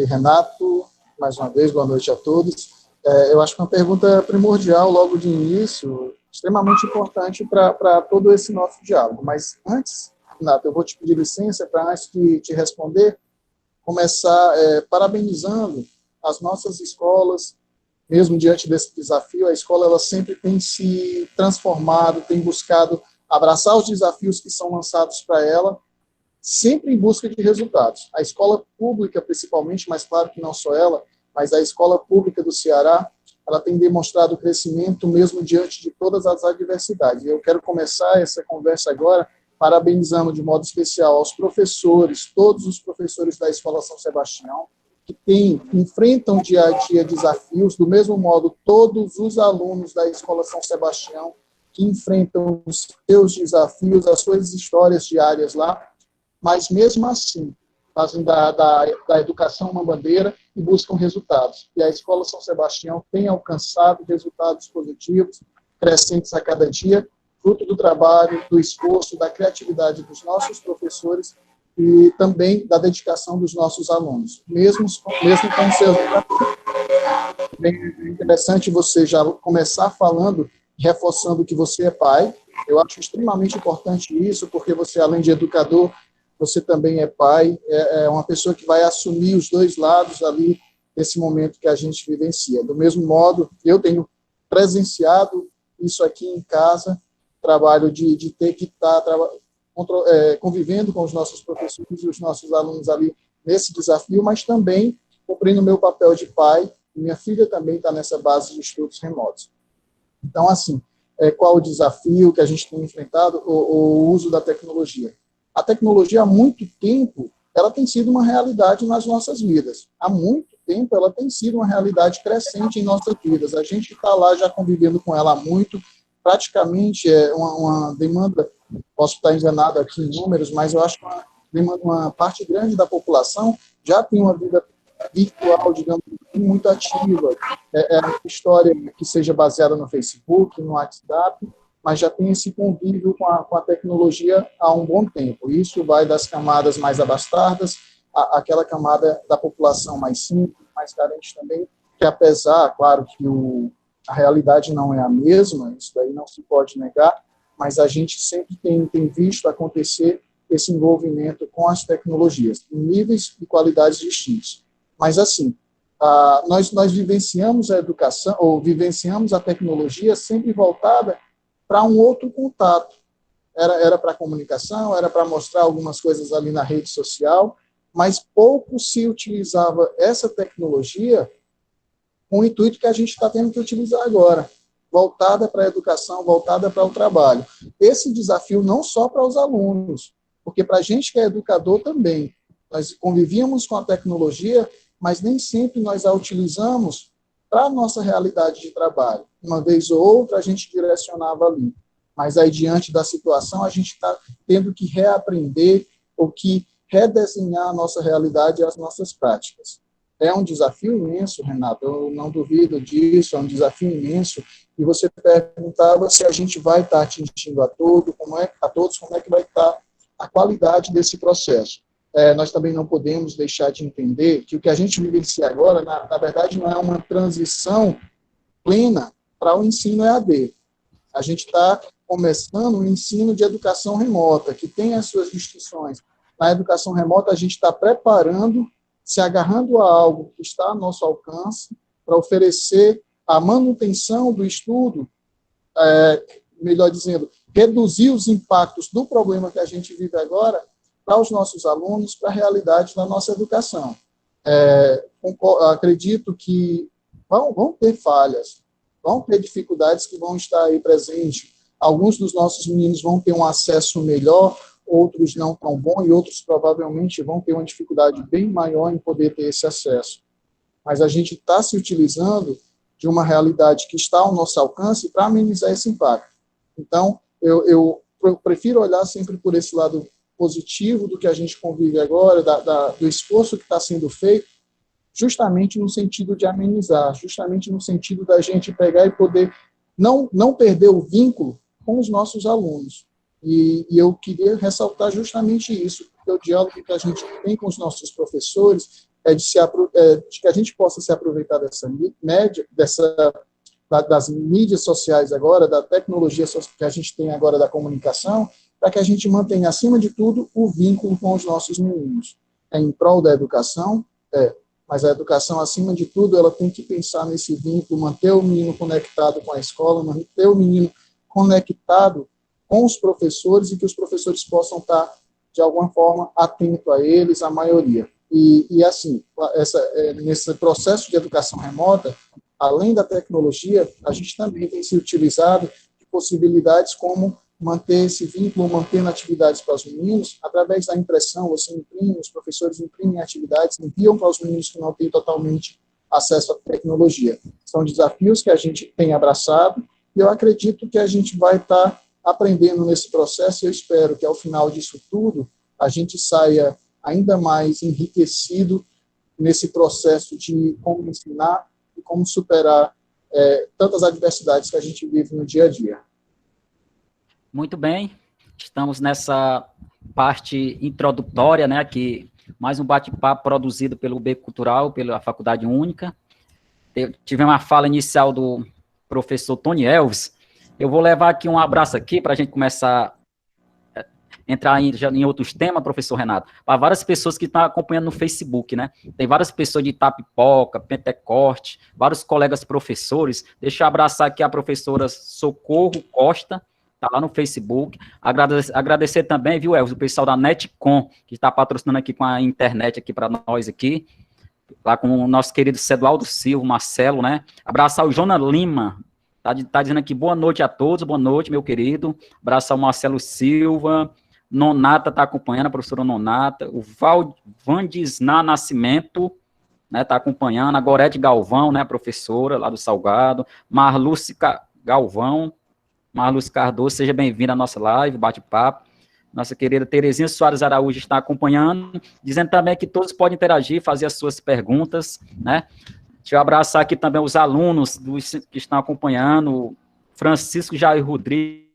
Renato, mais uma vez, boa noite a todos. Eu acho que uma pergunta primordial, logo de início, extremamente importante para todo esse nosso diálogo. Mas antes, Renato, eu vou te pedir licença para, antes de te responder, começar parabenizando as nossas escolas, mesmo diante desse desafio. A escola ela sempre tem se transformado, tem buscado abraçar os desafios que são lançados para ela, sempre em busca de resultados. A escola pública, principalmente, mas claro que não só ela, mas a escola pública do Ceará, ela tem demonstrado crescimento mesmo diante de todas as adversidades. Eu quero começar essa conversa agora parabenizando de modo especial aos professores, todos os professores da Escola São Sebastião, que enfrentam dia a dia desafios, do mesmo modo todos os alunos da Escola São Sebastião que enfrentam os seus desafios, as suas histórias diárias lá, mas mesmo assim fazem da educação uma bandeira e buscam resultados. E a Escola São Sebastião tem alcançado resultados positivos, crescentes a cada dia, fruto do trabalho, do esforço, da criatividade dos nossos professores e também da dedicação dos nossos alunos, mesmo com seus desafios. É interessante você já começar falando, reforçando que você é pai. Eu acho extremamente importante isso, porque você, além de educador, você também é pai, é uma pessoa que vai assumir os dois lados ali nesse momento que a gente vivencia. Do mesmo modo, eu tenho presenciado isso aqui em casa, trabalho de ter que estar convivendo com os nossos professores e os nossos alunos ali nesse desafio, mas também cumprindo o meu papel de pai. Minha filha também está nessa base de estudos remotos. Então, assim, qual o desafio que a gente tem enfrentado? O uso da tecnologia. A tecnologia, há muito tempo, ela tem sido uma realidade nas nossas vidas. Há muito tempo, ela tem sido uma realidade crescente em nossas vidas. A gente está lá já convivendo com ela há muito, praticamente é uma demanda, posso estar enganado aqui em números, mas eu acho que uma parte grande da população já tem uma vida virtual, digamos, muito ativa. É uma história que seja baseada no Facebook, no WhatsApp, mas já tem esse convívio com a tecnologia há um bom tempo. Isso vai das camadas mais abastadas, àquela camada da população mais simples, mais carente também, que apesar, claro, que a realidade não é a mesma, isso daí não se pode negar, mas a gente sempre tem visto acontecer esse envolvimento com as tecnologias, em níveis e qualidades distintos. Mas, assim, nós vivenciamos a educação, ou vivenciamos a tecnologia sempre voltada para um outro contato. Era para comunicação, era para mostrar algumas coisas ali na rede social, mas pouco se utilizava essa tecnologia com o intuito que a gente está tendo que utilizar agora, voltada para a educação, voltada para o trabalho. Esse desafio não só para os alunos, porque para a gente que é educador também, nós convivíamos com a tecnologia, mas nem sempre nós a utilizamos para a nossa realidade de trabalho. Uma vez ou outra, a gente direcionava ali. Mas aí, diante da situação, a gente está tendo que reaprender ou que redesenhar a nossa realidade e as nossas práticas. É um desafio imenso, Renato, eu não duvido disso, é um desafio imenso. E você perguntava se a gente vai estar atingindo a todos, como é que vai estar a qualidade desse processo. Nós também não podemos deixar de entender que o que a gente vivencia agora, na verdade, não é uma transição plena para o ensino EAD. A gente está começando um ensino de educação remota, que tem as suas distinções. Na educação remota, a gente está preparando, se agarrando a algo que está a nosso alcance, para oferecer a manutenção do estudo, melhor dizendo, reduzir os impactos do problema que a gente vive agora para os nossos alunos, para a realidade da nossa educação. Acredito que vão ter falhas, vão ter dificuldades que vão estar aí presentes. Alguns dos nossos meninos vão ter um acesso melhor, outros não tão bom, e outros provavelmente vão ter uma dificuldade bem maior em poder ter esse acesso. Mas a gente está se utilizando de uma realidade que está ao nosso alcance para amenizar esse impacto. Então, eu prefiro olhar sempre por esse lado positivo do que a gente convive agora, do esforço que está sendo feito, justamente no sentido de amenizar, justamente no sentido da gente pegar e poder não perder o vínculo com os nossos alunos. E eu queria ressaltar justamente isso, porque o diálogo que a gente tem com os nossos professores de que a gente possa se aproveitar dessa média, das mídias sociais agora, da tecnologia que a gente tem agora da comunicação, para que a gente mantenha, acima de tudo, o vínculo com os nossos meninos. É em prol da educação, mas a educação, acima de tudo, ela tem que pensar nesse vínculo, manter o menino conectado com a escola, manter o menino conectado com os professores e que os professores possam estar, de alguma forma, atentos a eles, a maioria. E assim, nesse processo de educação remota, além da tecnologia, a gente também tem se utilizado de possibilidades como manter esse vínculo, manter atividades para os meninos, através da impressão, você imprime, os professores imprimem atividades, enviam para os meninos que não têm totalmente acesso à tecnologia. São desafios que a gente tem abraçado, e eu acredito que a gente vai estar aprendendo nesse processo, e eu espero que, ao final disso tudo, a gente saia ainda mais enriquecido nesse processo de como ensinar e como superar tantas adversidades que a gente vive no dia a dia. Muito bem, estamos nessa parte introdutória, né, aqui, mais um bate-papo produzido pelo Beco Cultural, pela Faculdade Única. Tivemos uma fala inicial do professor Tony Elvis. Eu vou levar aqui um abraço aqui para a gente começar a entrar em outros temas, professor Renato, para várias pessoas que estão acompanhando no Facebook, né? Tem várias pessoas de Itapipoca, Pentecoste, vários colegas professores. Deixa eu abraçar aqui a professora Socorro Costa, está lá no Facebook. Agradecer também, viu, Elvis, o pessoal da Netcom, que está patrocinando aqui com a internet aqui para nós aqui, lá com o nosso querido Cedualdo Silva, Marcelo, né? Abraçar o Jonas Lima, tá dizendo aqui, boa noite a todos, boa noite, meu querido. Abraçar o Marcelo Silva, Nonata está acompanhando, a professora Nonata, o Vandisná Nascimento, né, está acompanhando, a Gorete Galvão, né, a professora lá do Salgado, Marluce Galvão, Marluce Cardoso, seja bem-vinda à nossa live, bate-papo. Nossa querida Terezinha Soares Araújo está acompanhando, dizendo também que todos podem interagir, fazer as suas perguntas, né? Deixa eu abraçar aqui também os alunos que estão acompanhando, Francisco Jair Rodrigues,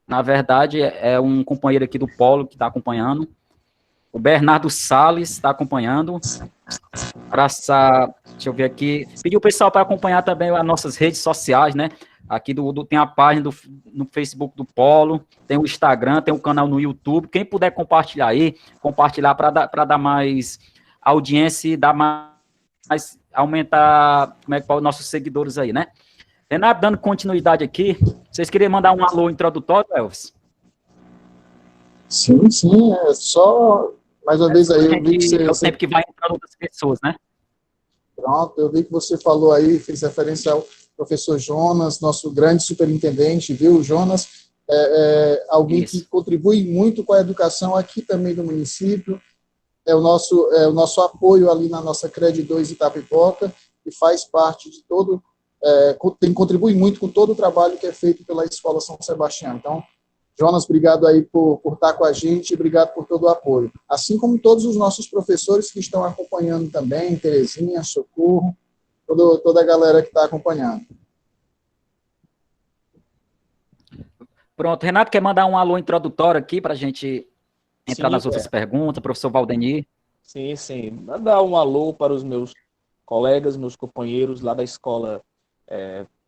na verdade, é um companheiro aqui do Polo que está acompanhando, o Bernardo Salles está acompanhando, abraçar, deixa eu ver aqui, pedir o pessoal para acompanhar também as nossas redes sociais, né? Aqui tem a página no Facebook do Polo, tem o Instagram, tem o canal no YouTube. Quem puder compartilhar aí, compartilhar para dar mais audiência e dar mais aumentar os nossos seguidores aí, né? Renato, dando continuidade aqui, vocês queriam mandar um alô introdutório, Elvis? Sim, é só mais uma vez aí, eu vi que É o tempo que vai entrando outras pessoas, né? Pronto, eu vi que você falou aí, fez referência ao professor Jonas, nosso grande superintendente, viu? Jonas alguém que contribui muito com a educação aqui também do município, é o nosso apoio ali na nossa CRED 2 Itapipoca, e faz parte de contribui muito com todo o trabalho que é feito pela Escola São Sebastião. Então, Jonas, obrigado aí por estar com a gente, obrigado por todo o apoio. Assim como todos os nossos professores que estão acompanhando também, Terezinha, Socorro, toda a galera que está acompanhando. Pronto, Renato, quer mandar um alô introdutório aqui para a gente entrar nas outras perguntas, professor Valdenir? Sim. Mandar um alô para os meus colegas, meus companheiros lá da escola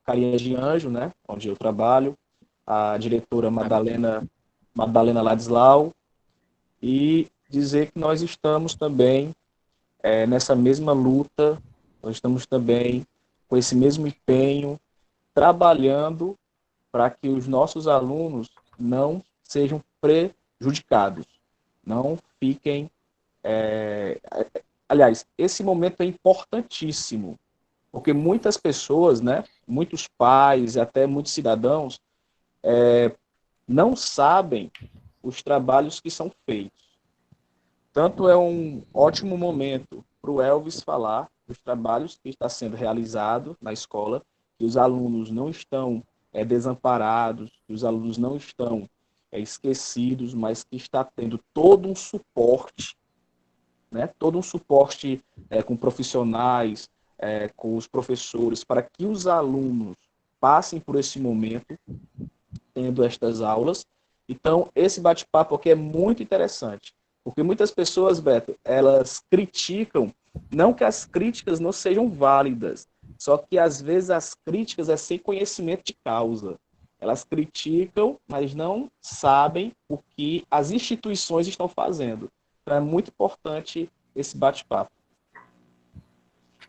Carinhas de Anjo, né, onde eu trabalho, a diretora Madalena Ladislau, e dizer que nós estamos também nessa mesma luta, nós estamos também com esse mesmo empenho, trabalhando para que os nossos alunos não sejam prejudicados, não fiquem... Aliás, esse momento é importantíssimo, porque muitas pessoas, né, muitos pais, até muitos cidadãos, não sabem os trabalhos que são feitos. Tanto é um ótimo momento para o Elvis falar dos trabalhos que está sendo realizado na escola, que os alunos não estão desamparados, que os alunos não estão esquecidos, mas que está tendo todo um suporte, né? Todo um suporte com profissionais, com os professores, para que os alunos passem por esse momento, tendo estas aulas. Então, esse bate-papo aqui é muito interessante, Porque muitas pessoas, Beto, elas criticam, não que as críticas não sejam válidas, só que às vezes as críticas é sem conhecimento de causa. Elas criticam, mas não sabem o que as instituições estão fazendo. Então é muito importante esse bate-papo.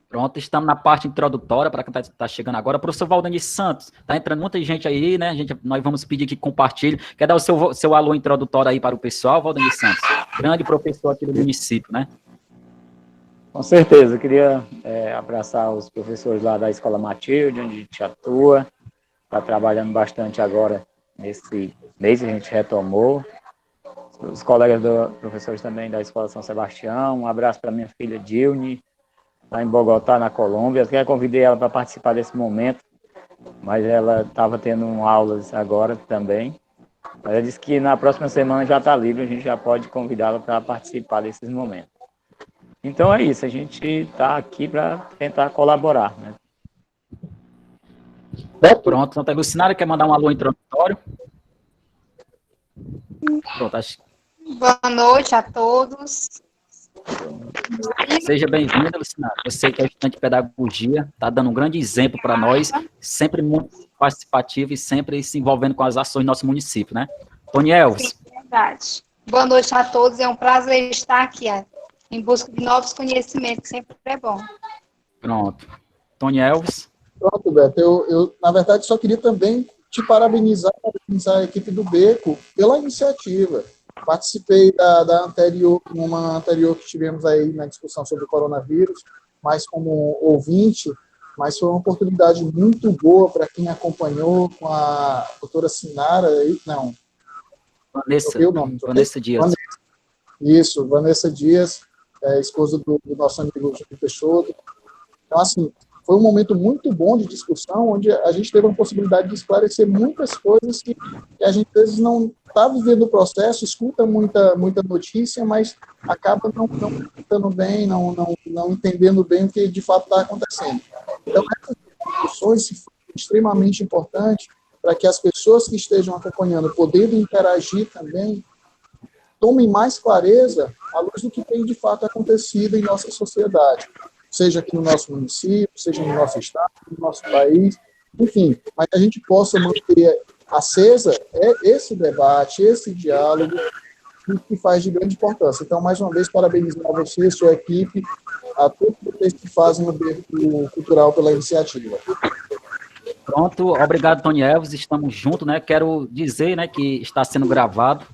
Pronto, estamos na parte introdutória, para quem está chegando agora. Professor Valdemir Santos, está entrando muita gente aí, né? Nós vamos pedir que compartilhe. Quer dar o seu alô introdutório aí para o pessoal, Valdemir Santos? Grande professor aqui do município, né? Com certeza, eu queria abraçar os professores lá da Escola Matilde, onde a gente atua, está trabalhando bastante agora nesse mês, a gente retomou. Os colegas professores também da Escola São Sebastião, um abraço para minha filha Dilne, lá em Bogotá, na Colômbia. Eu convidei ela para participar desse momento, mas ela estava tendo aulas agora também. Mas ela disse que na próxima semana já está livre, a gente já pode convidá-la para participar desses momentos. Então é isso, a gente está aqui para tentar colaborar, né? Pronto, Santa Lucinária quer mandar um alô introdutório? Pronto, acho. Boa noite a todos. Seja bem-vinda, Lucinária. Você que é estudante de pedagogia, está dando um grande exemplo para nós, sempre muito participativo e sempre se envolvendo com as ações do nosso município, né? Tony Elvis. Sim, verdade. Boa noite a todos, é um prazer estar aqui, em busca de novos conhecimentos, que sempre é bom. Pronto. Tony Elvis. Pronto, Beto. Eu, na verdade, só queria também te parabenizar a equipe do Beco pela iniciativa. Participei da anterior, numa anterior que tivemos aí na discussão sobre o coronavírus, mais como ouvinte, mas foi uma oportunidade muito boa para quem acompanhou com a doutora Sinara, não. Vanessa Dias. Isso, Vanessa Dias, esposa do nosso amigo Júlio Peixoto. Então, assim, foi um momento muito bom de discussão, onde a gente teve a possibilidade de esclarecer muitas coisas que a gente, às vezes, não está vivendo o processo, escuta muita notícia, mas acaba não escutando bem, não entendendo bem o que de fato está acontecendo. Então, essas discussões foram extremamente importantes para que as pessoas que estejam acompanhando, podendo interagir também, tomem mais clareza à luz do que tem de fato acontecido em nossa sociedade, seja aqui no nosso município, seja no nosso estado, no nosso país, enfim, mas a gente possa manter acesa esse debate, esse diálogo, que faz de grande importância. Então, mais uma vez, parabenizar a você, sua equipe, a todos vocês que fazem o Beco Cultural pela iniciativa. Pronto, obrigado, Tony Elvis, estamos juntos, né? Quero dizer, né, que está sendo gravado,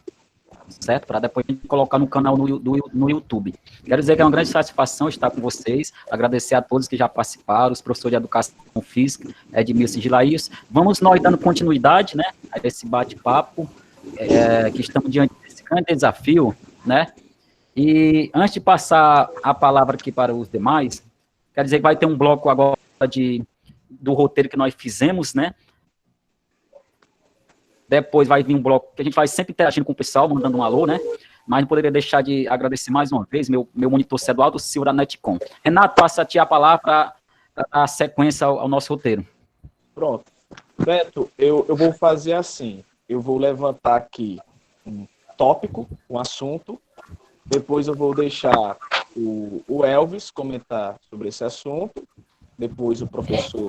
certo? Para depois a gente colocar no canal no YouTube. Quero dizer que é uma grande satisfação estar com vocês, agradecer a todos que já participaram, os professores de Educação Física, Edmilson e Gilaís. Vamos nós dando continuidade, né, a esse bate-papo, que estamos diante desse grande desafio, né? E antes de passar a palavra aqui para os demais, quero dizer que vai ter um bloco agora do roteiro que nós fizemos, né? Depois vai vir um bloco que a gente vai sempre interagindo com o pessoal, mandando um alô, né? Mas não poderia deixar de agradecer mais uma vez meu monitor Cedualdo Silva da Netcom. Renato, passa a ti a palavra para dar sequência ao nosso roteiro. Pronto. Beto, eu vou fazer assim. Eu vou levantar aqui um tópico, um assunto. Depois eu vou deixar o Elvis comentar sobre esse assunto. Depois o professor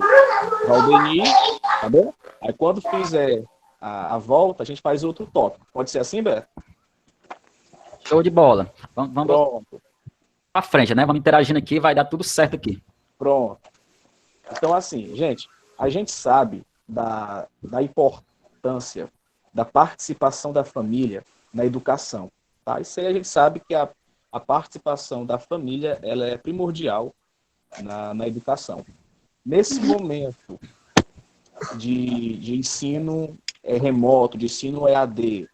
Valdemir, tá bom? Aí quando fizer a volta, a gente faz outro tópico. Pode ser assim, Beto? Show de bola. Vamos para frente, né? Vamos interagindo aqui, vai dar tudo certo aqui. Pronto. Então, assim, gente, a gente sabe da importância da participação da família na educação. Tá? Isso aí a gente sabe que a participação da família ela é primordial na educação. Nesse momento de ensino remoto, de ensino EAD,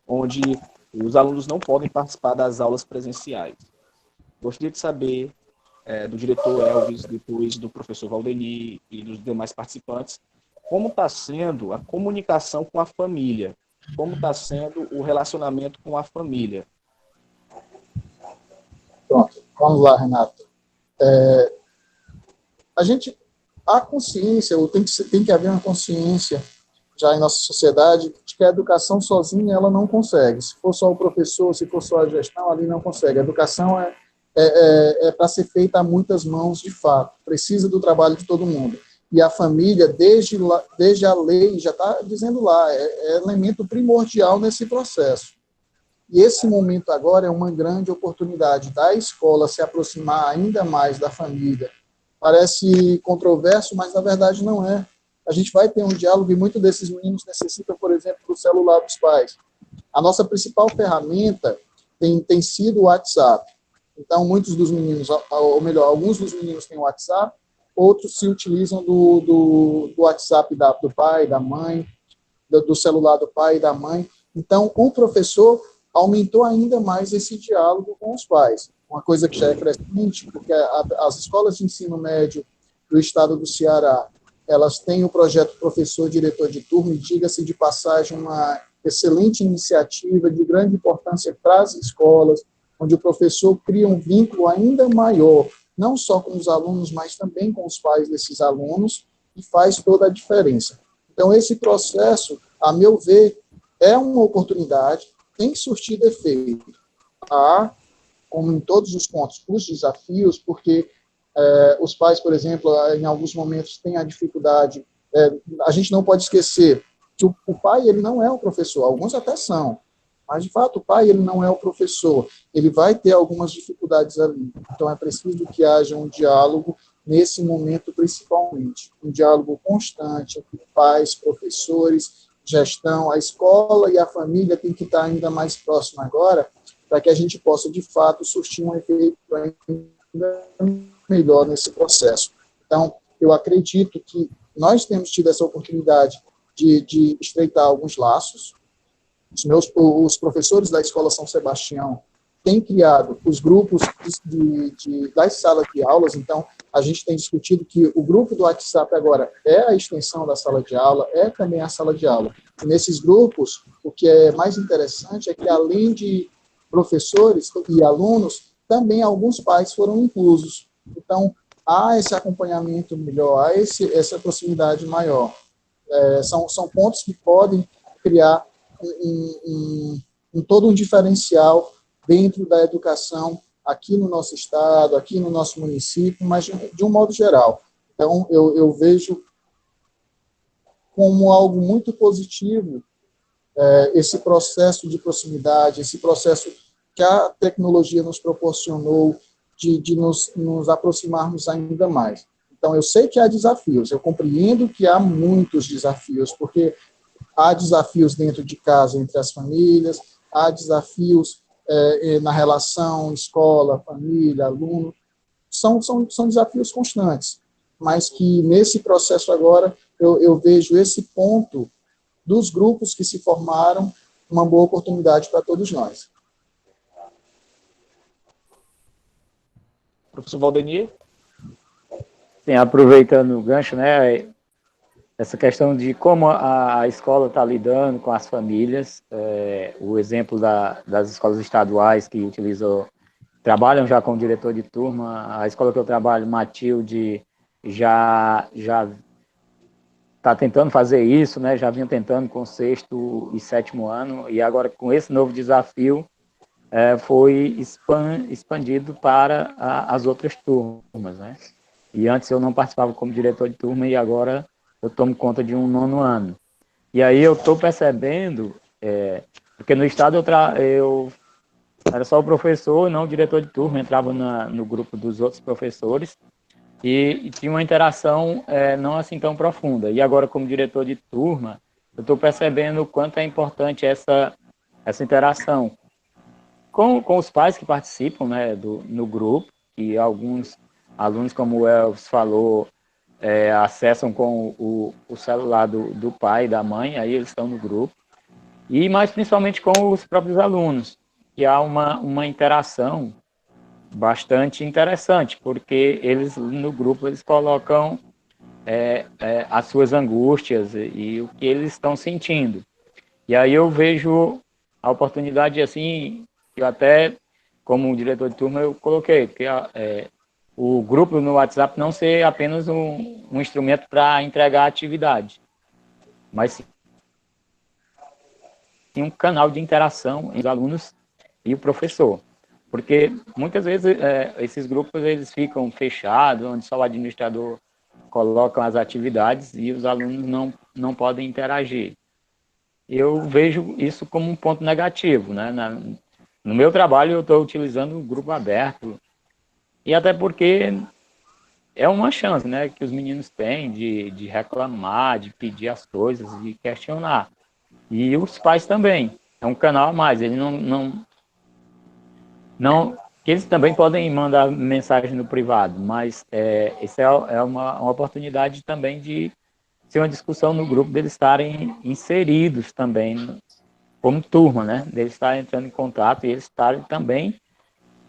onde os alunos não podem participar das aulas presenciais. Gostaria de saber do diretor Elvis, depois do professor Valdemir e dos demais participantes, como está sendo a comunicação com a família, como está sendo o relacionamento com a família. Pronto, vamos lá, Renato. A consciência, ou tem que haver uma consciência já em nossa sociedade, de que a educação sozinha ela não consegue. Se for só o professor, se for só a gestão, ali não consegue. A educação é para ser feita a muitas mãos, de fato. Precisa do trabalho de todo mundo. E a família, desde a lei, já está dizendo lá, é elemento primordial nesse processo. E esse momento agora é uma grande oportunidade da escola se aproximar ainda mais da família. Parece controverso, mas na verdade não é. A gente vai ter um diálogo e muitos desses meninos necessitam, por exemplo, do celular dos pais. A nossa principal ferramenta tem sido o WhatsApp. Então, muitos dos meninos, ou melhor, alguns dos meninos têm o WhatsApp, outros se utilizam do WhatsApp do pai, da mãe, do celular do pai e da mãe. Então, o professor aumentou ainda mais esse diálogo com os pais. Uma coisa que já é crescente, porque as escolas de ensino médio do estado do Ceará, elas têm o projeto Professor Diretor de Turma, e diga-se de passagem, uma excelente iniciativa de grande importância para as escolas, onde o professor cria um vínculo ainda maior, não só com os alunos, mas também com os pais desses alunos, e faz toda a diferença. Então, esse processo, a meu ver, é uma oportunidade, tem surtido efeito. Há, como em todos os pontos, os desafios, porque os pais, por exemplo, em alguns momentos têm a dificuldade, a gente não pode esquecer que o pai ele não é o professor, alguns até são, mas, de fato, o pai ele não é o professor, ele vai ter algumas dificuldades ali. Então, é preciso que haja um diálogo nesse momento, principalmente, um diálogo constante entre pais, professores, gestão, a escola e a família tem que estar ainda mais próxima agora, para que a gente possa, de fato, surtir um efeito ainda melhor nesse processo. Então, eu acredito que nós temos tido essa oportunidade de estreitar alguns laços. Os professores da Escola São Sebastião têm criado os grupos das salas de aulas, então a gente tem discutido que o grupo do WhatsApp agora é a extensão da sala de aula, é também a sala de aula. E nesses grupos, o que é mais interessante é que, além de professores e alunos, também alguns pais foram inclusos. Então, há esse acompanhamento melhor, há essa proximidade maior. São pontos que podem criar todo um diferencial dentro da educação aqui no nosso estado, aqui no nosso município, mas de um modo geral. Então, eu vejo como algo muito positivo esse processo de proximidade, esse processo que a tecnologia nos proporcionou de nos aproximarmos ainda mais. Então, eu sei que há desafios, eu compreendo que há muitos desafios, porque há desafios dentro de casa, entre as famílias, há desafios na relação escola, família, aluno, são desafios constantes, mas que nesse processo agora eu vejo esse ponto dos grupos que se formaram uma boa oportunidade para todos nós. Professor Valdemir? Sim, aproveitando o gancho, né, essa questão de como a escola está lidando com as famílias, o exemplo das escolas estaduais que trabalham já com o diretor de turma, a escola que eu trabalho, Matilde, já está tentando fazer isso, né, já vinha tentando com o 6º e 7º ano, e agora com esse novo desafio, foi expandido para as outras turmas, né? E antes eu não participava como diretor de turma e agora eu tomo conta de um 9º ano. E aí eu estou percebendo, porque no estado eu era só o professor, não o diretor de turma, entrava no grupo dos outros professores e tinha uma interação não assim tão profunda. E agora como diretor de turma, eu estou percebendo o quanto é importante essa interação com os pais que participam, né, no grupo, e alguns alunos, como o Elvis falou, acessam com o celular do pai e da mãe, aí eles estão no grupo, e mais principalmente com os próprios alunos, que há uma interação bastante interessante, porque eles, no grupo, eles colocam as suas angústias e o que eles estão sentindo. E aí eu vejo a oportunidade, assim, que eu até, como diretor de turma, eu coloquei, porque o grupo no WhatsApp não ser apenas um instrumento para entregar atividade, mas sim um canal de interação entre os alunos e o professor. Porque muitas vezes esses grupos eles ficam fechados, onde só o administrador coloca as atividades e os alunos não podem interagir. Eu vejo isso como um ponto negativo, né? No meu trabalho eu estou utilizando o grupo aberto, e até porque é uma chance, né, que os meninos têm de reclamar, de pedir as coisas, de questionar. E os pais também. É um canal a mais. Eles não que eles também podem mandar mensagem no privado, mas isso é uma oportunidade também de ser uma discussão no grupo, deles estarem inseridos também como turma, né? Deles estarem entrando em contato e eles estarem também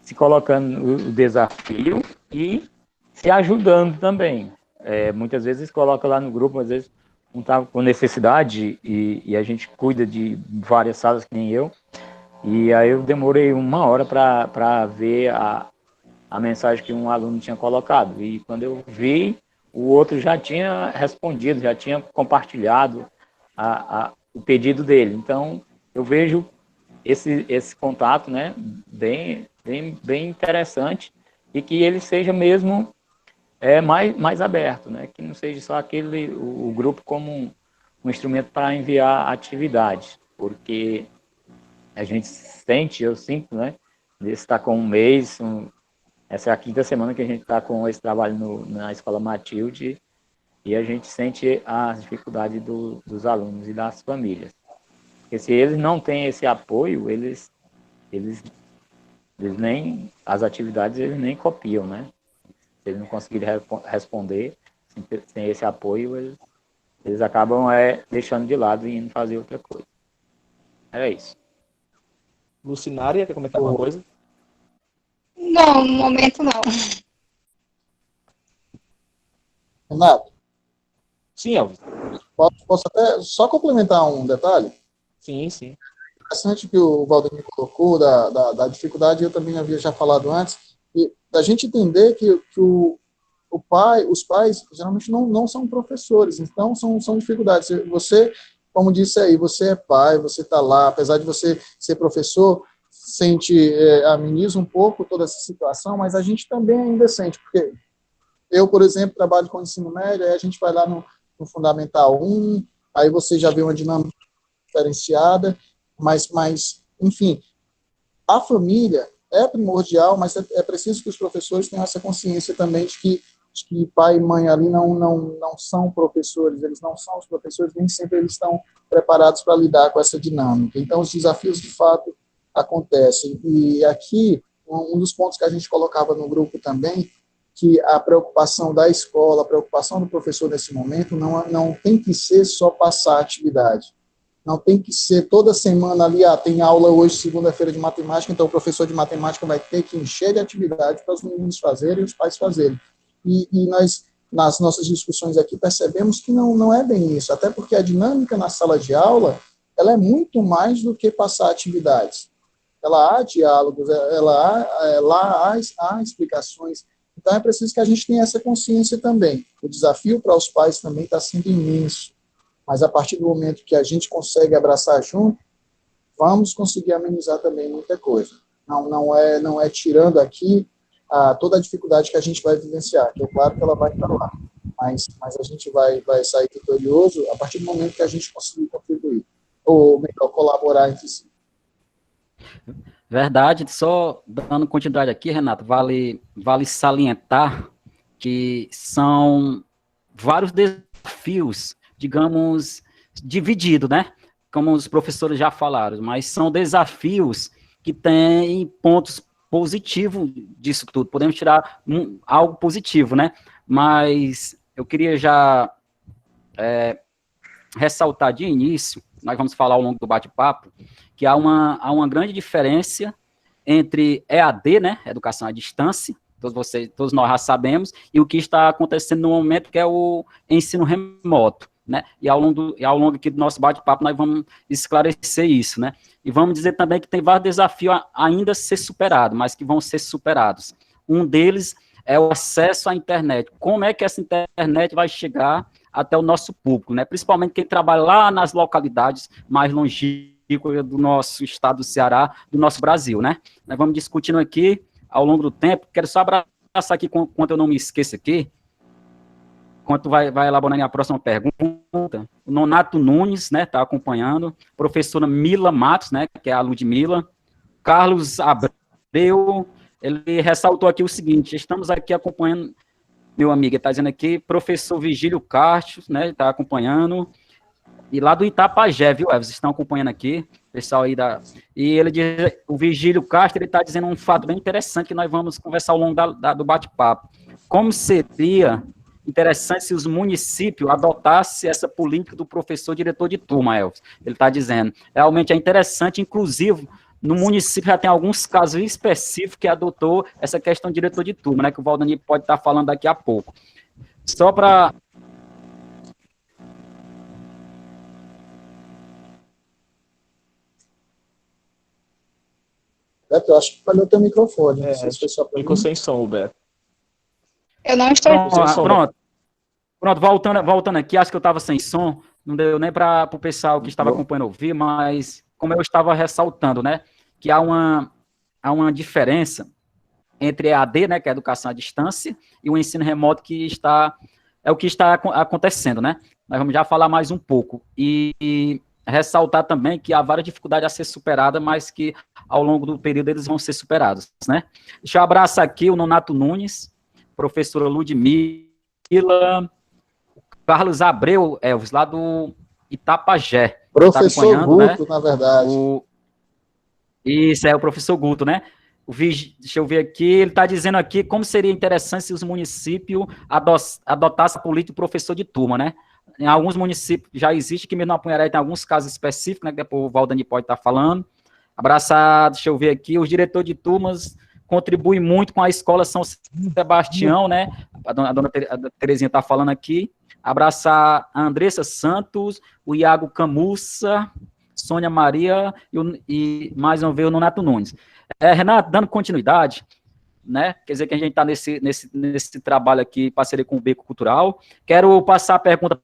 se colocando no desafio e se ajudando também. Muitas vezes eles colocam lá no grupo, às vezes não está com necessidade e a gente cuida de várias salas que nem eu. E aí eu demorei 1 hora para ver a mensagem que um aluno tinha colocado. E quando eu vi, o outro já tinha respondido, já tinha compartilhado o pedido dele. Então, eu vejo esse contato, né, bem interessante, e que ele seja mesmo mais aberto, né, que não seja só o grupo como um instrumento para enviar atividades, porque a gente sente, eu sinto, né, de estar com um mês, essa é a 5ª semana que a gente está com esse trabalho na Escola Matilde, e a gente sente as dificuldades dos alunos e das famílias. Porque se eles não têm esse apoio, eles nem, as atividades eles nem copiam, né? Se eles não conseguirem responder, sem esse apoio, eles acabam deixando de lado e indo fazer outra coisa. Era isso. Lucinária, quer comentar alguma coisa? Não, no momento não. Renato, Sim, Elvis. posso até só complementar um detalhe? Sim, sim. Interessante que o Valdemir colocou da dificuldade, eu também havia já falado antes, e da gente entender que os pais geralmente não são professores, então são dificuldades. Você, como disse aí, você é pai, você está lá, apesar de você ser professor, ameniza um pouco toda essa situação, mas a gente também ainda sente, porque eu, por exemplo, trabalho com ensino médio, aí a gente vai lá no Fundamental 1, aí você já vê uma dinâmica diferenciada, mas enfim, a família é primordial, mas é preciso que os professores tenham essa consciência também de que pai e mãe ali não são professores, eles não são os professores, nem sempre eles estão preparados para lidar com essa dinâmica. Então, os desafios, de fato, acontecem. E aqui, um dos pontos que a gente colocava no grupo também, que a preocupação da escola, a preocupação do professor nesse momento, não tem que ser só passar a atividade. Não tem que ser toda semana ali, tem aula hoje, segunda-feira, de matemática, então o professor de matemática vai ter que encher de atividade para os meninos fazerem e os pais fazerem. E nós, nas nossas discussões aqui, percebemos que não é bem isso, até porque a dinâmica na sala de aula, ela é muito mais do que passar atividades. Ela há diálogos, lá há explicações. Então é preciso que a gente tenha essa consciência também. O desafio para os pais também está sendo imenso. Mas a partir do momento que a gente consegue abraçar junto, vamos conseguir amenizar também muita coisa. Não é tirando aqui toda a dificuldade que a gente vai vivenciar, que é claro que ela vai estar lá, mas a gente vai sair vitorioso a partir do momento que a gente conseguir contribuir, ou melhor, colaborar entre si. Verdade, só dando continuidade aqui, Renato, vale salientar que são vários desafios, digamos, divididos, né? Como os professores já falaram, mas são desafios que têm pontos positivos disso tudo. Podemos tirar algo positivo, né? Mas eu queria já ressaltar de início, nós vamos falar ao longo do bate-papo, que há uma grande diferença entre EAD, né, educação à distância, todos nós já sabemos, e o que está acontecendo no momento, que é o ensino remoto, né, e ao longo aqui do nosso bate-papo nós vamos esclarecer isso, né, e vamos dizer também que tem vários desafios ainda a ser superados, mas que vão ser superados. Um deles é o acesso à internet. Como é que essa internet vai chegar até o nosso público, né? Principalmente quem trabalha lá nas localidades mais longínquas, agrícola do nosso estado do Ceará, do nosso Brasil, né? Nós vamos discutindo aqui ao longo do tempo. Quero só abraçar aqui, enquanto eu não me esqueça aqui, enquanto vai elaborando a próxima pergunta, o Nonato Nunes, né, está acompanhando, professora Mila Matos, né, que é a Ludmila, Carlos Abreu, ele ressaltou aqui o seguinte: estamos aqui acompanhando, meu amigo, está dizendo aqui, professor Vigílio Castro, né, está acompanhando, e lá do Itapajé, viu, vocês estão acompanhando aqui, pessoal aí e ele diz, o Vigílio Castro, ele está dizendo um fato bem interessante que nós vamos conversar ao longo do bate-papo. Como seria interessante se os municípios adotassem essa política do professor diretor de turma, Elvis. Ele está dizendo, realmente é interessante, inclusive, no município já tem alguns casos específicos que adotou essa questão de diretor de turma, né, que o Valdani pode estar falando daqui a pouco. Só para... Beto, eu acho que falhou teu microfone. Não sei se foi só para Ficou mim. sem som, Beto. Eu não estou... Pronto, voltando aqui, acho que eu estava sem som, não deu nem para o pessoal que estava acompanhando ouvir, mas como eu estava ressaltando, né, que há uma diferença entre a EAD, né, que é a educação à distância, e o ensino remoto é o que está acontecendo, né? Nós vamos já falar mais um pouco. E ressaltar também que há várias dificuldades a ser superadas, mas que ao longo do período eles vão ser superados, né? Deixa eu abraçar aqui o Nonato Nunes, professora Ludmila, Carlos Abreu, Elvis, lá do Itapajé. Professor tá Guto, né? Na verdade. Isso, é o professor Guto, né? Deixa eu ver aqui, ele está dizendo aqui como seria interessante se os municípios adotassem a política do professor de turma, né? Em alguns municípios já existe, que mesmo na Apunharé tem alguns casos específicos, né, que depois o Valdani pode estar falando. Abraçar, deixa eu ver aqui, os diretores de turmas contribuem muito com a escola São Sebastião, né? A dona Terezinha está falando aqui. Abraçar a Andressa Santos, o Iago Camussa, Sônia Maria e mais uma vez o Nonato Nunes. Renato, dando continuidade, né? Quer dizer que a gente está nesse trabalho aqui, parceria com o Beco Cultural. Quero passar a pergunta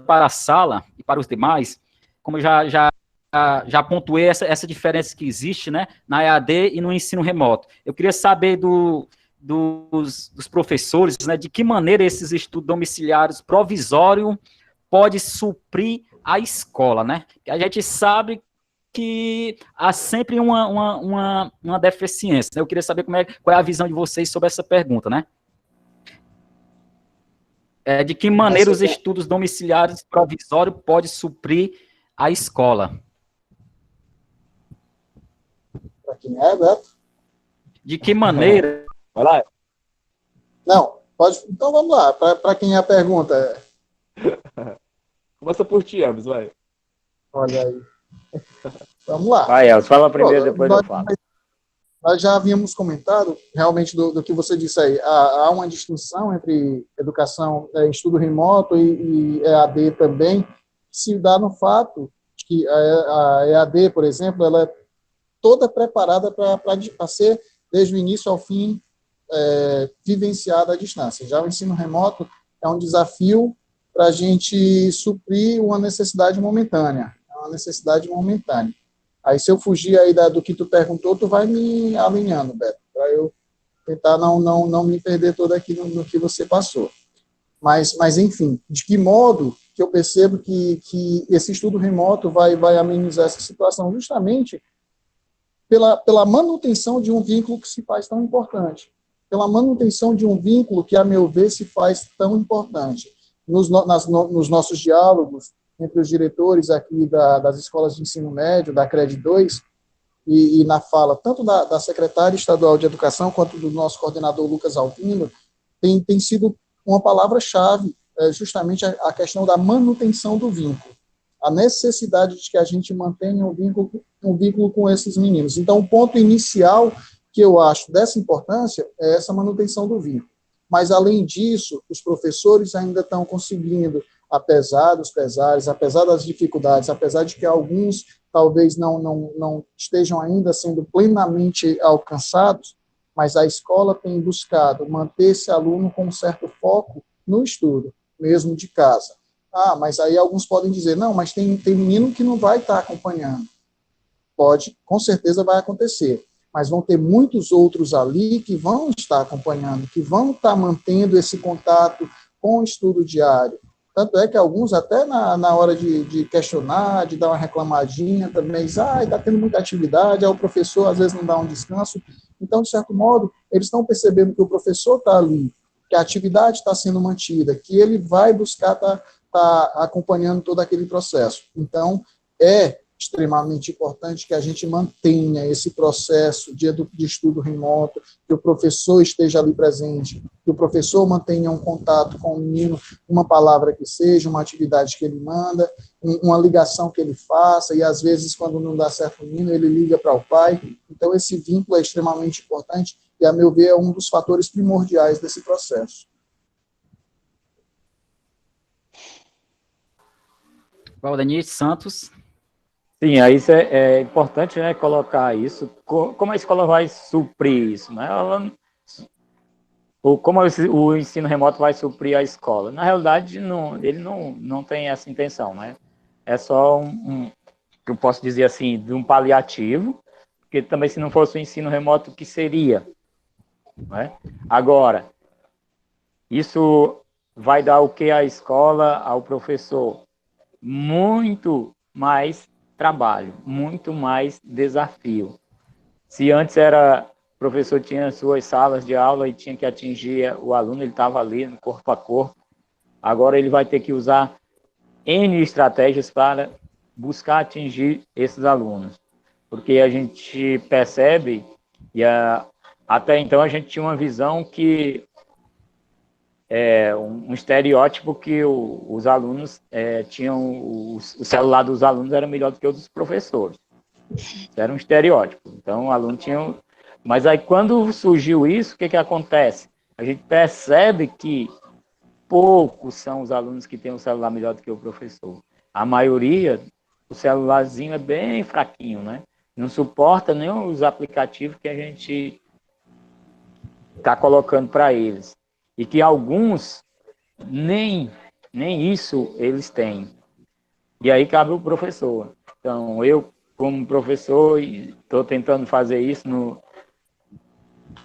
para a sala e para os demais, como eu já pontuei essa diferença que existe, né, na EAD e no ensino remoto. Eu queria saber dos professores, né, de que maneira esses estudos domiciliares provisórios pode suprir a escola, né? A gente sabe que há sempre uma deficiência, né? Eu queria saber qual é a visão de vocês sobre essa pergunta, né? De que maneira os estudos domiciliares provisórios podem suprir a escola? Para quem é, Beto? De que maneira... Vai lá. Não, pode... Então vamos lá, para quem é a pergunta? Começa por ti, Elvis, vai. Olha aí. Vamos lá. Vai, Elvis, fala primeiro, depois eu falo. Nós já havíamos comentado, realmente, do que você disse aí. Há uma distinção entre educação, estudo remoto e EAD também, se dá no fato que a EAD, por exemplo, ela é toda preparada para ser, desde o início ao fim, vivenciada à distância. Já o ensino remoto é um desafio para a gente suprir uma necessidade momentânea. Aí, se eu fugir aí do que tu perguntou, tu vai me alinhando, Beto, para eu tentar não me perder todo aqui no que você passou. Mas, enfim, de que modo que eu percebo que esse estudo remoto vai amenizar essa situação? Justamente pela manutenção de um vínculo que se faz tão importante. Pela manutenção de um vínculo que, a meu ver, se faz tão importante. Nos nossos diálogos entre os diretores aqui das escolas de ensino médio, da CRED 2, e na fala tanto da secretária estadual de educação quanto do nosso coordenador Lucas Alpino, tem sido uma palavra-chave, justamente a questão da manutenção do vínculo, a necessidade de que a gente mantenha um vínculo com esses meninos. Então, o ponto inicial que eu acho dessa importância é essa manutenção do vínculo. Mas, além disso, os professores ainda estão conseguindo, apesar dos pesares, apesar das dificuldades, apesar de que alguns talvez não estejam ainda sendo plenamente alcançados, mas a escola tem buscado manter esse aluno com um certo foco no estudo, mesmo de casa. Mas aí alguns podem dizer, não, mas tem menino que não vai estar acompanhando. Pode, com certeza vai acontecer, mas vão ter muitos outros ali que vão estar acompanhando, que vão estar mantendo esse contato com o estudo diário. Tanto é que alguns, até na hora de questionar, de dar uma reclamadinha também, dizem, está tendo muita atividade, aí o professor às vezes não dá um descanso. Então, de certo modo, eles estão percebendo que o professor está ali, que a atividade está sendo mantida, que ele vai buscar estar acompanhando todo aquele processo. Então, é extremamente importante que a gente mantenha esse processo de estudo remoto, que o professor esteja ali presente, que o professor mantenha um contato com o menino, uma palavra que seja, uma atividade que ele manda, uma ligação que ele faça, e às vezes, quando não dá certo o menino, ele liga para o pai. Então, esse vínculo é extremamente importante e, a meu ver, é um dos fatores primordiais desse processo. Valdenir Santos. Sim, aí isso é importante, né, colocar isso. Como a escola vai suprir isso, né? Como o ensino remoto vai suprir a escola? Na realidade, ele não tem essa intenção, né? É só que eu posso dizer assim, de um paliativo, porque também se não fosse o ensino remoto, o que seria? Né? Agora, isso vai dar o que à escola, ao professor? Muito mais trabalho, muito mais desafio. Se antes o professor tinha suas salas de aula e tinha que atingir o aluno, ele estava ali no corpo a corpo, agora ele vai ter que usar N estratégias para buscar atingir esses alunos. Porque a gente percebe, até então a gente tinha uma visão que um estereótipo que os alunos tinham, o celular dos alunos era melhor do que o dos professores. Isso era um estereótipo. Então, o aluno tinha... Mas aí, quando surgiu isso, o que acontece? A gente percebe que poucos são os alunos que têm um celular melhor do que o professor. A maioria, o celularzinho é bem fraquinho, né? Não suporta nem os aplicativos que a gente está colocando para eles. E que alguns nem isso eles têm. E aí cabe o professor. Então, eu, como professor, estou tentando fazer isso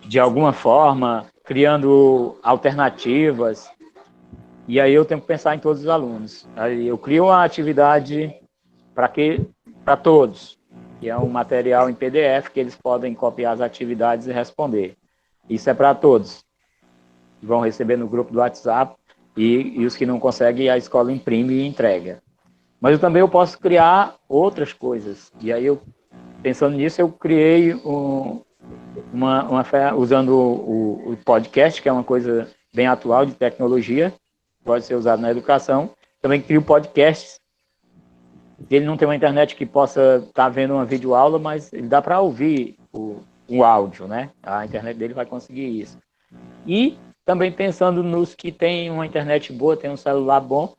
de alguma forma, criando alternativas. E aí eu tenho que pensar em todos os alunos. Aí eu crio uma atividade para todos, que é um material em PDF que eles podem copiar as atividades e responder. Isso é para todos. Vão receber no grupo do WhatsApp e os que não conseguem, a escola imprime e entrega. Mas eu posso criar outras coisas. E aí, pensando nisso, eu criei usando o podcast, que é uma coisa bem atual de tecnologia, pode ser usado na educação. Também crio podcasts. Ele não tem uma internet que possa estar vendo uma videoaula, mas ele dá para ouvir o áudio, né? A internet dele vai conseguir isso. E também pensando nos que têm uma internet boa, tem um celular bom,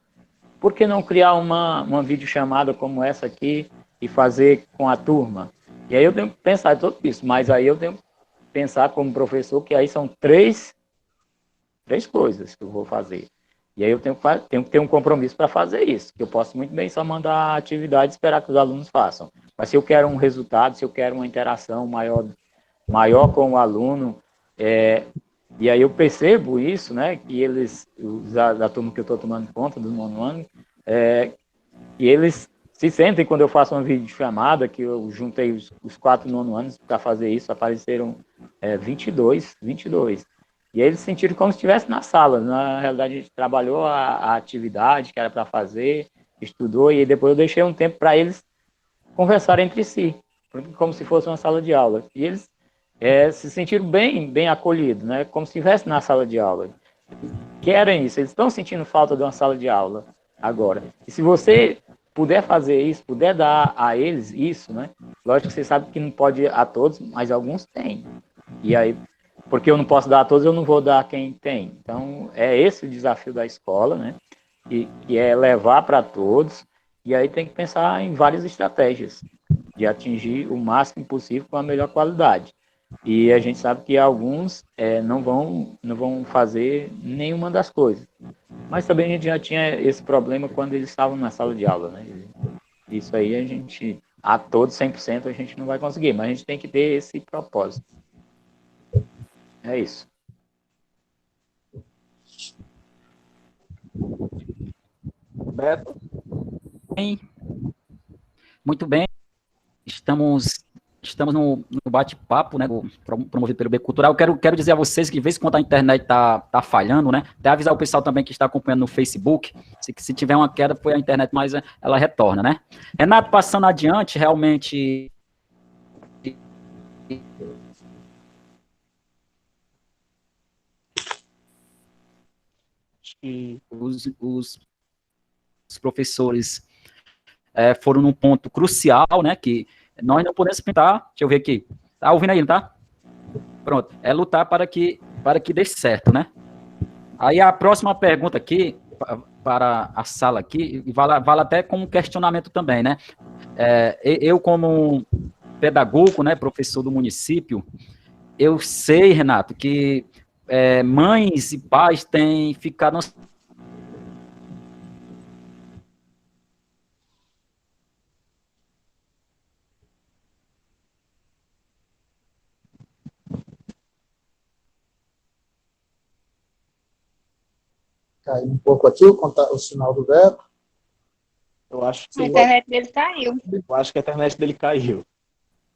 por que não criar uma videochamada como essa aqui e fazer com a turma? E aí eu tenho que pensar em tudo isso, mas aí eu tenho que pensar como professor que aí são três coisas que eu vou fazer. E aí eu tenho que ter um compromisso para fazer isso, que eu posso muito bem só mandar a atividade e esperar que os alunos façam. Mas se eu quero um resultado, se eu quero uma interação maior com o aluno, e aí eu percebo isso, né, que eles, da turma que eu estou tomando conta, do nono ano, que eles se sentem quando eu faço uma videochamada, que eu juntei os 4 nono anos para fazer isso, apareceram 22. E aí eles se sentiram como se estivesse na sala. Na realidade, a gente trabalhou a atividade que era para fazer, estudou, e depois eu deixei um tempo para eles conversarem entre si, como se fosse uma sala de aula. E eles se sentiram bem acolhidos, né? Como se estivesse na sala de aula. Querem isso, eles estão sentindo falta de uma sala de aula agora. E se você puder fazer isso, puder dar a eles isso, né? Lógico que você sabe que não pode a todos, mas alguns têm. E aí, porque eu não posso dar a todos, eu não vou dar a quem tem. Então, é esse o desafio da escola, né? Que é levar para todos, e aí tem que pensar em várias estratégias de atingir o máximo possível com a melhor qualidade. E a gente sabe que alguns não vão fazer nenhuma das coisas. Mas também a gente já tinha esse problema quando eles estavam na sala de aula, né? Isso aí a gente a todos 100% a gente não vai conseguir, mas a gente tem que ter esse propósito. É isso. Beto? Bem, muito bem. Estamos no bate-papo, né, promovido pelo B Cultural. Quero dizer a vocês que, de vez em quando a internet tá falhando, né, até avisar o pessoal também que está acompanhando no Facebook, se tiver uma queda, foi a internet, mas ela retorna, né. Renato, passando adiante, realmente... Os professores foram num ponto crucial, né, que nós não podemos pintar, deixa eu ver aqui, tá ouvindo aí, não tá? Pronto, é lutar para que dê certo, né? Aí a próxima pergunta aqui, para a sala aqui, vale até como questionamento também, né? Eu como pedagogo, né, professor do município, eu sei, Renato, que mães e pais têm ficado... Caiu um pouco aqui o sinal do Beto. Eu acho A que, internet dele caiu. eu acho que a internet dele caiu.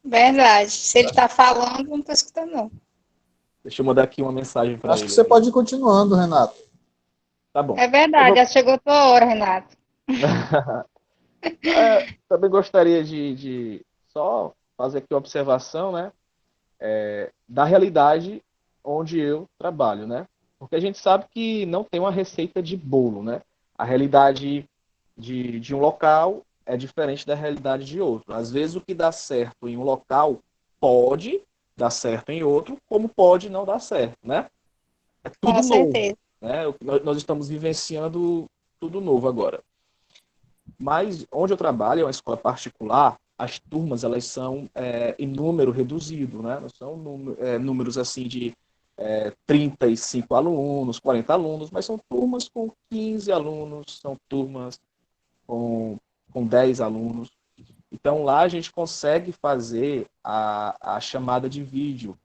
Verdade. Se ele está falando, não estou escutando, não. Deixa eu mandar aqui uma mensagem para ele. Acho que você pode ir continuando, Renato. Tá bom. É verdade, já chegou a tua hora, Renato. Também gostaria de só fazer aqui uma observação, né, da realidade onde eu trabalho, né? Porque a gente sabe que não tem uma receita de bolo, né? A realidade de um local é diferente da realidade de outro. Às vezes o que dá certo em um local pode dar certo em outro, como pode não dar certo, né? É tudo Com novo, certeza. né? Nós estamos vivenciando tudo novo agora. Mas onde eu trabalho, é uma escola particular, as turmas elas são em número reduzido, né? Não são números assim de 35 alunos, 40 alunos, mas são turmas com 15 alunos, são turmas com 10 alunos. Então lá a gente consegue fazer a chamada de vídeo.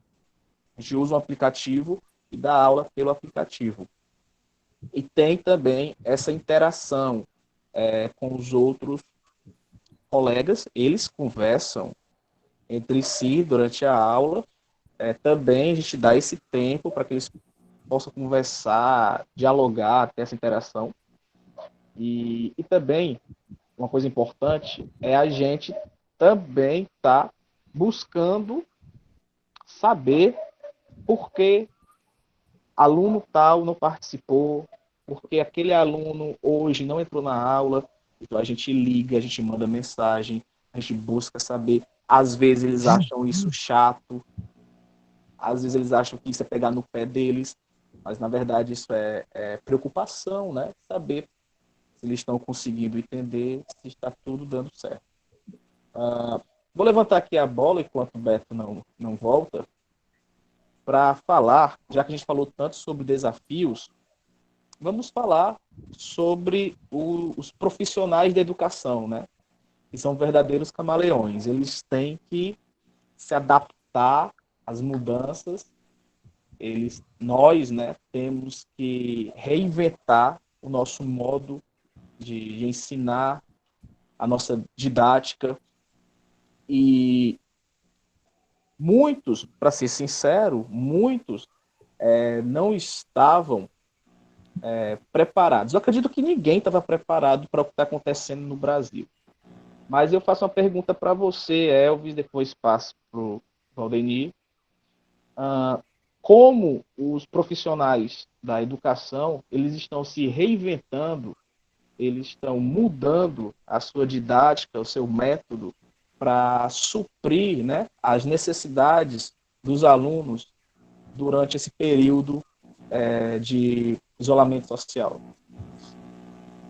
A gente usa um aplicativo e dá aula pelo aplicativo. E tem também essa interação com os outros colegas, eles conversam entre si durante a aula. Também a gente dá esse tempo para que eles possam conversar, dialogar, ter essa interação. E também, uma coisa importante é a gente também estar buscando saber por que aluno tal não participou, porque aquele aluno hoje não entrou na aula. Então a gente liga, a gente manda mensagem, a gente busca saber. Às vezes eles acham isso chato, às vezes eles acham que isso é pegar no pé deles, mas na verdade isso é preocupação, né? Saber se eles estão conseguindo entender, se está tudo dando certo. Vou levantar aqui a bola enquanto o Beto não volta, para falar, já que a gente falou tanto sobre desafios, vamos falar sobre os profissionais da educação, né? Que são verdadeiros camaleões. Eles têm que se adaptar às mudanças. Nós, né, temos que reinventar o nosso modo de ensinar, a nossa didática. E muitos, para ser sincero, muitos não estavam preparados. Eu acredito que ninguém estava preparado para o que está acontecendo no Brasil. Mas eu faço uma pergunta para você, Elvis, depois passo para o Valdenir. Como os profissionais da educação, eles estão se reinventando, eles estão mudando a sua didática, o seu método, para suprir, né, as necessidades dos alunos durante esse período de isolamento social.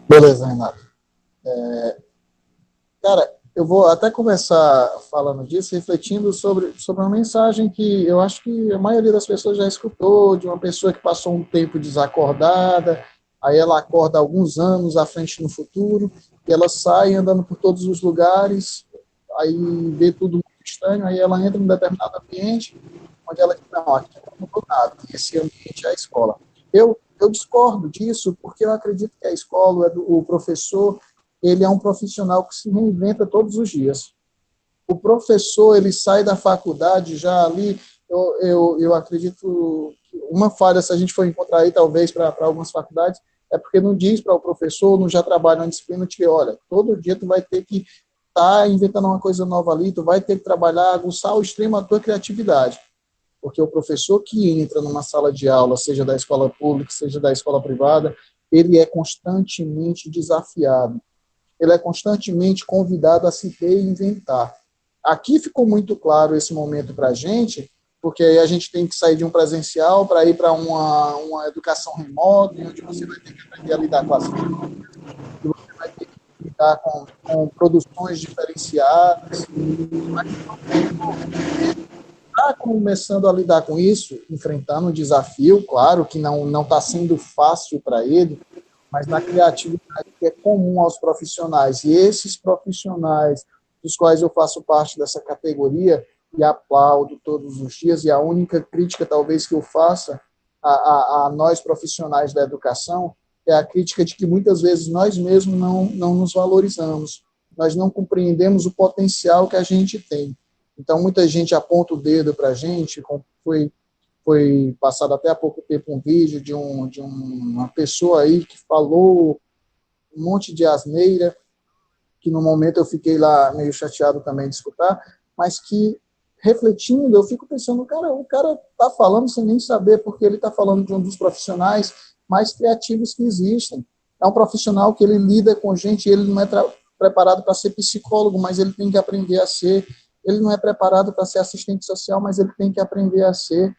Beleza, Renato. Cara, eu vou até começar falando disso, refletindo sobre uma mensagem que eu acho que a maioria das pessoas já escutou, de uma pessoa que passou um tempo desacordada, aí ela acorda alguns anos à frente no futuro, e ela sai andando por todos os lugares, aí vê tudo muito estranho, aí ela entra em um determinado ambiente, onde ela diz, não, aqui não mudou nada, esse ambiente é a escola. Eu discordo disso, porque eu acredito que a escola, o professor, ele é um profissional que se reinventa todos os dias. O professor, ele sai da faculdade já ali, eu acredito que uma falha, se a gente for encontrar aí, talvez, para algumas faculdades, é porque não diz para o professor, não já trabalha na disciplina, que, olha, todo dia tu vai ter que estar inventando uma coisa nova ali, tu vai ter que trabalhar, aguçar ao extremo a tua criatividade. Porque o professor que entra numa sala de aula, seja da escola pública, seja da escola privada, ele é constantemente desafiado, ele é constantemente convidado a se reinventar. Aqui ficou muito claro esse momento para a gente, porque aí a gente tem que sair de um presencial para ir para uma educação remota, onde você vai ter que aprender a lidar com as línguas, e você vai ter que lidar com produções diferenciadas. Mas ele está começando a lidar com isso, enfrentando um desafio, claro que não está sendo fácil para ele, mas na criatividade que é comum aos profissionais. E esses profissionais, dos quais eu faço parte dessa categoria, e aplaudo todos os dias, e a única crítica, talvez, que eu faça a nós profissionais da educação é a crítica de que muitas vezes nós mesmos não nos valorizamos, nós não compreendemos o potencial que a gente tem. Então, muita gente aponta o dedo para a gente, como foi passado até há pouco tempo um vídeo de uma pessoa aí que falou um monte de asneira, que no momento eu fiquei lá meio chateado também de escutar, mas que, refletindo, eu fico pensando, o cara está falando sem nem saber, porque ele está falando de um dos profissionais mais criativos que existem. É um profissional que ele lida com gente, ele não é preparado para ser psicólogo, mas ele tem que aprender a ser. Ele não é preparado para ser assistente social, mas ele tem que aprender a ser.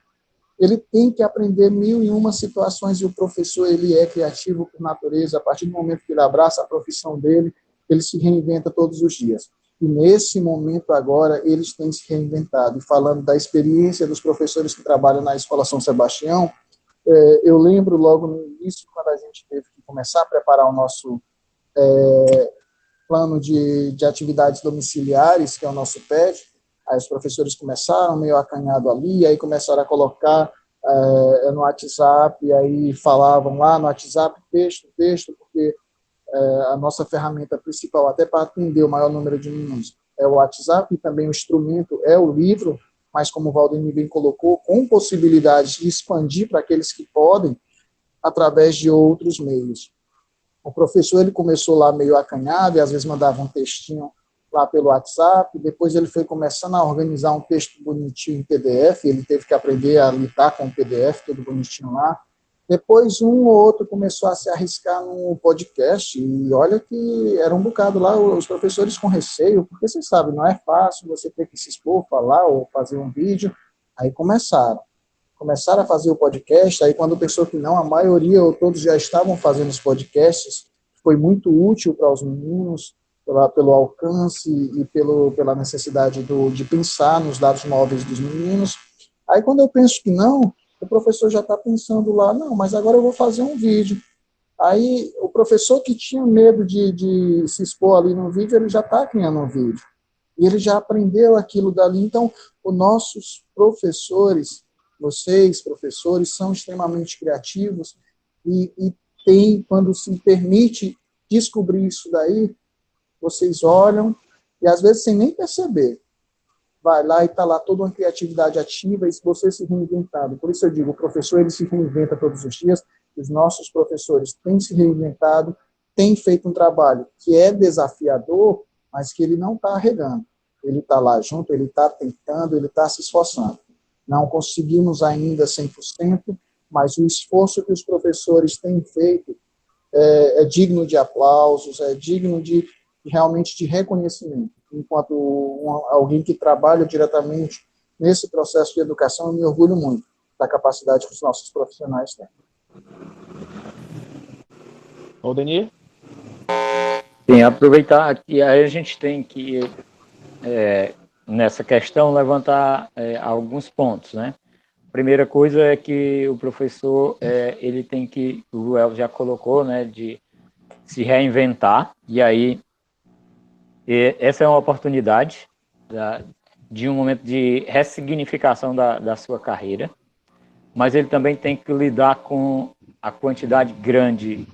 Ele tem que aprender mil e uma situações, e o professor, ele é criativo por natureza. A partir do momento que ele abraça a profissão dele, ele se reinventa todos os dias. E nesse momento agora, eles têm se reinventado. E falando da experiência dos professores que trabalham na Escola São Sebastião, eu lembro logo no início, quando a gente teve que começar a preparar o nosso plano de atividades domiciliares, que é o nosso PED. Aí os professores começaram meio acanhado ali, aí começaram a colocar no WhatsApp, e aí falavam lá no WhatsApp, texto, porque a nossa ferramenta principal, até para atender o maior número de meninos, é o WhatsApp, e também o instrumento é o livro, mas como o Valdemir bem colocou, com possibilidade de expandir para aqueles que podem, através de outros meios. O professor, ele começou lá meio acanhado, e às vezes mandava um textinho lá pelo WhatsApp, depois ele foi começando a organizar um texto bonitinho em PDF, ele teve que aprender a lidar com o PDF, tudo bonitinho lá. Depois um ou outro começou a se arriscar no podcast, e olha que era um bocado lá, os professores com receio, porque você sabe, não é fácil você ter que se expor, falar ou fazer um vídeo. Aí começaram a fazer o podcast, aí quando pensou que não, a maioria ou todos já estavam fazendo os podcasts, foi muito útil para os meninos, pelo alcance e pela necessidade de pensar nos dados móveis dos meninos. Aí quando eu penso que não, o professor já está pensando lá, não, mas agora eu vou fazer um vídeo. Aí o professor que tinha medo de se expor ali no vídeo, ele já está criando um vídeo. E ele já aprendeu aquilo dali. Então, os nossos professores, vocês, professores, são extremamente criativos e tem, quando se permite descobrir isso daí, vocês olham e, às vezes, sem nem perceber, vai lá e está lá toda uma criatividade ativa e você se reinventando. Por isso eu digo, o professor, ele se reinventa todos os dias, os nossos professores têm se reinventado, têm feito um trabalho que é desafiador, mas que ele não está arregando. Ele está lá junto, ele está tentando, ele está se esforçando. Não conseguimos ainda 100%, mas o esforço que os professores têm feito é digno de aplausos, é digno realmente de reconhecimento. Enquanto alguém que trabalha diretamente nesse processo de educação, eu me orgulho muito da capacidade que os nossos profissionais têm. Aldenir? Sim, aproveitar que aí a gente tem que, nessa questão, levantar alguns pontos, né? Primeira coisa é que o professor, ele tem que, o Joel já colocou, né, de se reinventar, e aí E essa é uma oportunidade de um momento de ressignificação da sua carreira, mas ele também tem que lidar com a quantidade grande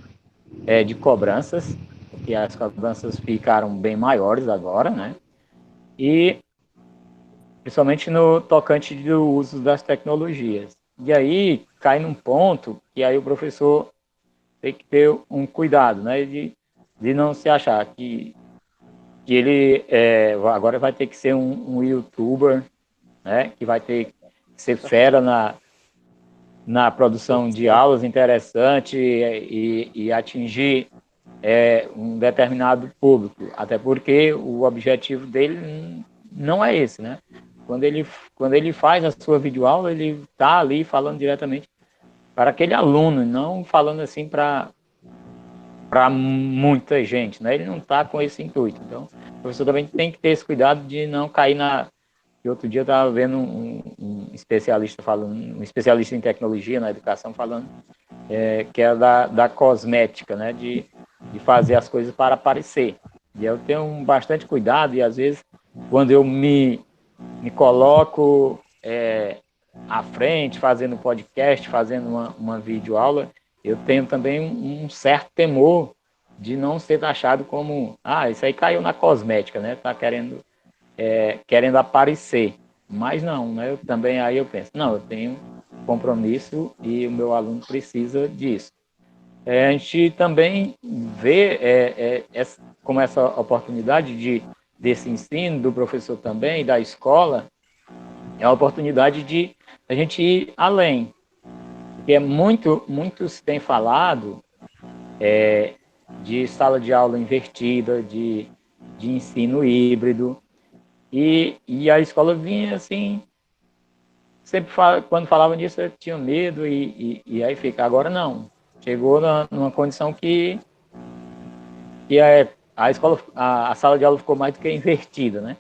de cobranças, porque as cobranças ficaram bem maiores agora, né? E principalmente no tocante do uso das tecnologias. E aí cai num ponto que aí o professor tem que ter um cuidado, né? De não se achar que ele agora vai ter que ser um youtuber, né? Que vai ter que ser fera na produção de aulas interessantes e atingir um determinado público, até porque o objetivo dele não é esse, né? Quando ele faz a sua videoaula, ele está ali falando diretamente para aquele aluno, não falando assim para muita gente, né? Ele não está com esse intuito. Então, o professor também tem que ter esse cuidado de não cair que outro dia eu estava vendo um especialista falando, um especialista em tecnologia na educação falando que é da cosmética, né? De fazer as coisas para aparecer. E eu tenho bastante cuidado e às vezes quando eu me coloco à frente, fazendo podcast, fazendo uma videoaula, eu tenho também um certo temor de não ser taxado como, isso aí caiu na cosmética, né? Tá querendo aparecer. Mas não, né? Eu também aí eu penso, não, eu tenho compromisso e o meu aluno precisa disso. A gente também vê como essa oportunidade desse ensino do professor também, da escola, é a oportunidade de a gente ir além. Porque muito se tem falado de sala de aula invertida, de ensino híbrido, e a escola vinha assim, sempre quando falava nisso eu tinha medo e aí fica. Agora não, chegou numa condição que a escola, a sala de aula ficou mais do que invertida, né?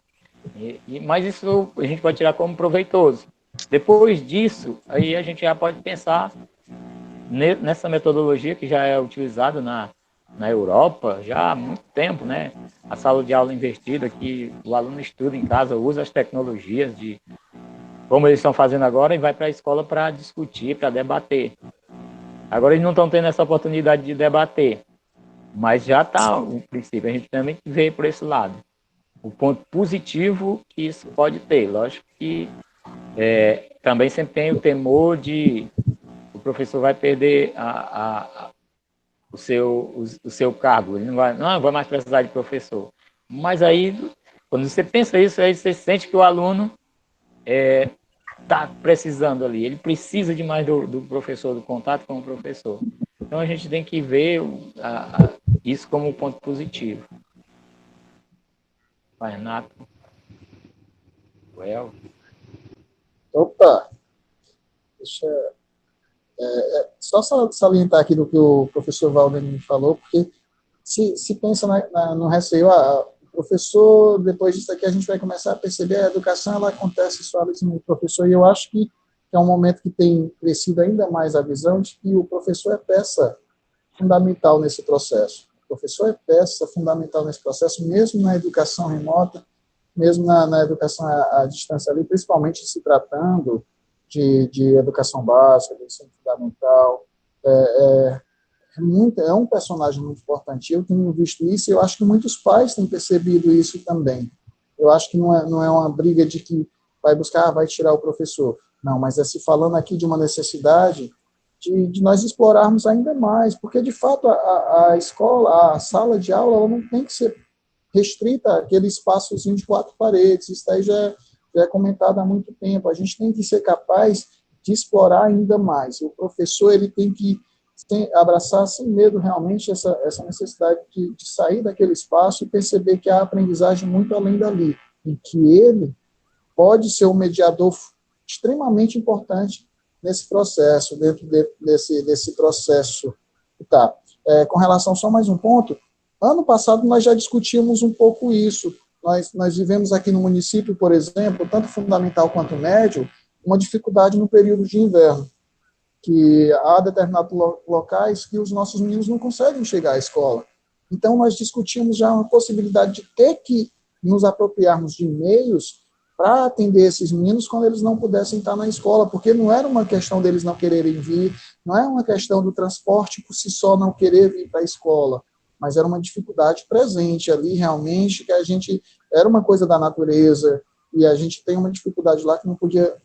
Mas isso a gente pode tirar como proveitoso. Depois disso, aí a gente já pode pensar nessa metodologia que já é utilizada na Europa já há muito tempo, né? A sala de aula invertida, que o aluno estuda em casa, usa as tecnologias como eles estão fazendo agora e vai para a escola para discutir, para debater. Agora eles não estão tendo essa oportunidade de debater, mas já está o princípio. A gente também vê por esse lado. O ponto positivo que isso pode ter. Lógico que também sempre tem o temor de o professor vai perder o seu cargo, ele não vai mais precisar de professor. Mas aí, quando você pensa isso, aí você sente que o aluno está precisando ali, ele precisa de mais do professor, do contato com o professor. Então a gente tem que ver isso como um ponto positivo. Vai, Renato. Opa! Deixa só salientar aqui do que o professor Valder me falou, porque se pensa no receio, o professor, depois disso aqui a gente vai começar a perceber a educação, ela acontece só no professor, e eu acho que é um momento que tem crescido ainda mais a visão de que o professor é peça fundamental nesse processo. O professor é peça fundamental nesse processo, mesmo na educação remota, mesmo na educação à distância ali, principalmente se tratando de educação básica, de ensino fundamental. É um personagem muito importante. Eu tenho visto isso e eu acho que muitos pais têm percebido isso também. Eu acho que não é uma briga de que vai buscar, vai tirar o professor. Não, mas se falando aqui de uma necessidade de nós explorarmos ainda mais, porque, de fato, a escola, a sala de aula, ela não tem que ser restrita àquele espaçozinho de 4 paredes. Isso aí já é comentado há muito tempo. A gente tem que ser capaz de explorar ainda mais. O professor ele tem que abraçar sem medo realmente essa necessidade de sair daquele espaço e perceber que há aprendizagem muito além dali, e que ele pode ser um mediador extremamente importante nesse processo, dentro desse processo. Tá. Com relação só mais um ponto, ano passado nós já discutimos um pouco isso. Nós vivemos aqui no município, por exemplo, tanto fundamental quanto médio, uma dificuldade no período de inverno, que há determinados locais que os nossos meninos não conseguem chegar à escola. Então, nós discutimos já uma possibilidade de ter que nos apropriarmos de meios para atender esses meninos quando eles não pudessem estar na escola, porque não era uma questão deles não quererem vir, não é uma questão do transporte por si só não querer vir para a escola, mas era uma dificuldade presente ali, realmente, que a gente, era uma coisa da natureza, e a gente tem uma dificuldade lá que não podia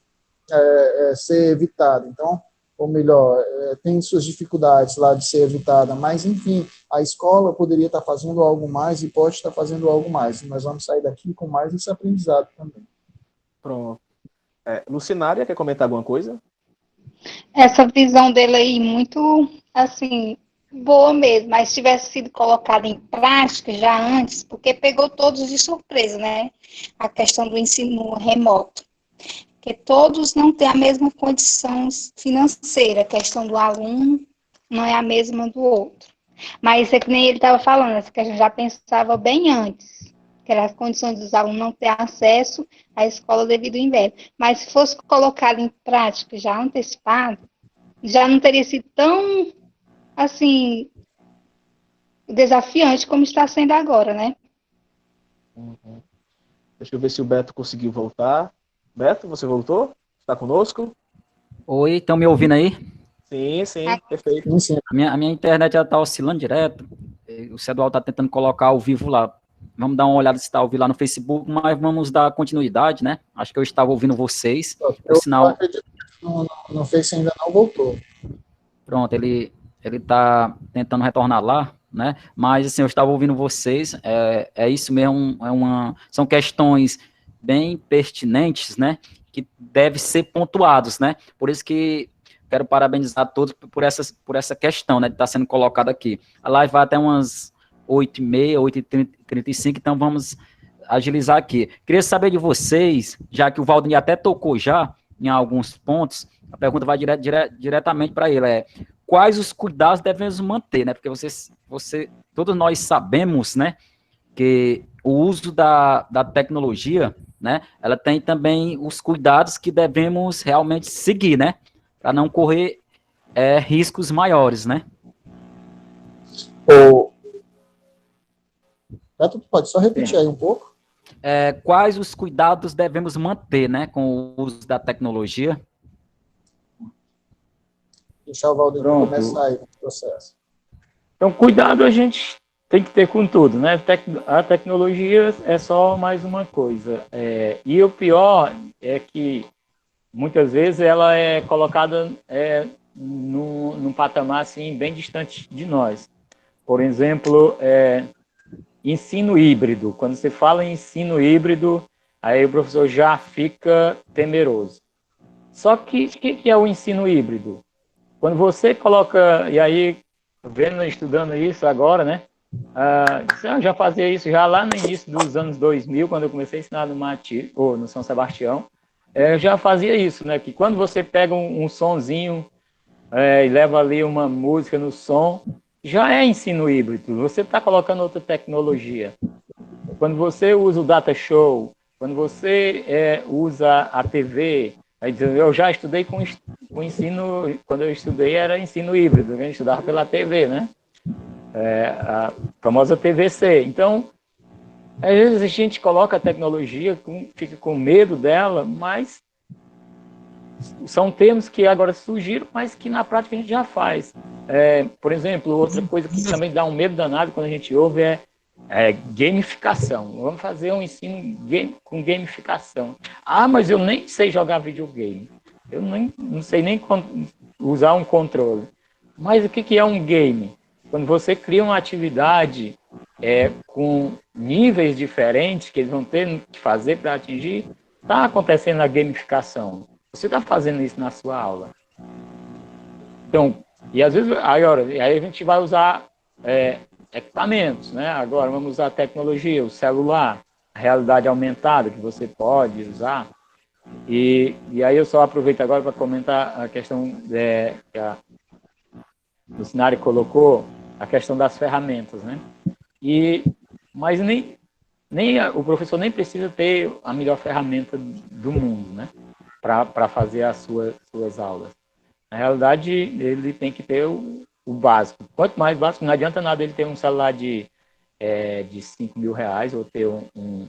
ser evitada. Então, ou melhor, tem suas dificuldades lá de ser evitada, mas, enfim, a escola poderia estar fazendo algo mais e pode estar fazendo algo mais, e nós vamos sair daqui com mais esse aprendizado também. Pronto. Lucinária, quer comentar alguma coisa? Essa visão dele aí, muito, assim, boa mesmo, mas se tivesse sido colocada em prática já antes, porque pegou todos de surpresa, né? A questão do ensino remoto. Porque todos não têm a mesma condição financeira, a questão do aluno não é a mesma do outro. Mas é que nem ele estava falando, essa questão já pensava bem antes, que eram as condições dos alunos não ter acesso à escola devido ao inverno. Mas se fosse colocado em prática já antecipado, já não teria sido tão, assim, desafiante como está sendo agora, né? Uhum. Deixa eu ver se o Beto conseguiu voltar. Beto, você voltou? Está conosco? Oi, estão me ouvindo aí? Sim, perfeito. Sim, sim. A minha internet já está oscilando direto. O Cedual está tentando colocar ao vivo lá. Vamos dar uma olhada se está ao vivo lá no Facebook, mas vamos dar continuidade, né? Acho que eu estava ouvindo vocês. Eu sinal, acredito que no Face ainda não voltou. pronto, ele está tentando retornar lá, né? Mas assim, eu estava ouvindo vocês. É isso mesmo. São questões bem pertinentes, né? Que devem ser pontuados, né? Por isso que quero parabenizar todos por essa questão, né? De estar sendo colocada aqui. A live vai até umas 8h30, 8h35, então vamos agilizar aqui. Queria saber de vocês, já que o Valdinei até tocou já em alguns pontos, a pergunta vai diretamente para ele, quais os cuidados devemos manter, né? Porque todos nós sabemos, né, que o uso da tecnologia, né, ela tem também os cuidados que devemos realmente seguir, né, para não correr riscos maiores, né? Beto, tu pode só repetir aí um pouco? Quais os cuidados devemos manter, né, com o uso da tecnologia? Deixar o Valdir Pronto. começar aí no processo. Então, cuidado a gente tem que ter com tudo, né? A tecnologia é só mais uma coisa. E o pior é que, muitas vezes, ela é colocada num patamar assim, bem distante de nós. Por exemplo, ensino híbrido. Quando você fala em ensino híbrido, aí o professor já fica temeroso. Só que o que é o ensino híbrido? Quando você coloca, e aí, estudando isso agora, né? Eu já fazia isso já lá no início dos anos 2000, quando eu comecei a ensinar no São Sebastião. Eu já fazia isso, né? Que quando você pega um sonzinho e leva ali uma música no som, já é ensino híbrido. Você está colocando outra tecnologia. Quando você usa o data show, quando você usa a TV, eu já estudei com ensino, quando eu estudei era ensino híbrido, a gente estudava pela TV, né? A famosa TVC. Então, às vezes a gente coloca a tecnologia, fica com medo dela, mas são termos que agora surgiram, mas que na prática a gente já faz. Por exemplo, outra coisa que também dá um medo danado quando a gente ouve é gamificação. Vamos fazer um ensino com gamificação. Mas eu nem sei jogar videogame. Eu não sei nem usar um controle. Mas o que é um game? Quando você cria uma atividade com níveis diferentes que eles vão ter que fazer para atingir, está acontecendo a gamificação. Você está fazendo isso na sua aula. Então, e às vezes, aí a gente vai usar equipamentos, né? Agora vamos usar a tecnologia, o celular, a realidade aumentada que você pode usar. E aí eu só aproveito agora para comentar a questão que a Lucinária colocou, a questão das ferramentas, né? Mas nem o professor nem precisa ter a melhor ferramenta do mundo, né? Para fazer as suas aulas. Na realidade, ele tem que ter o básico. Quanto mais básico, não adianta nada ele ter um celular de de R$ 5.000 ou ter um,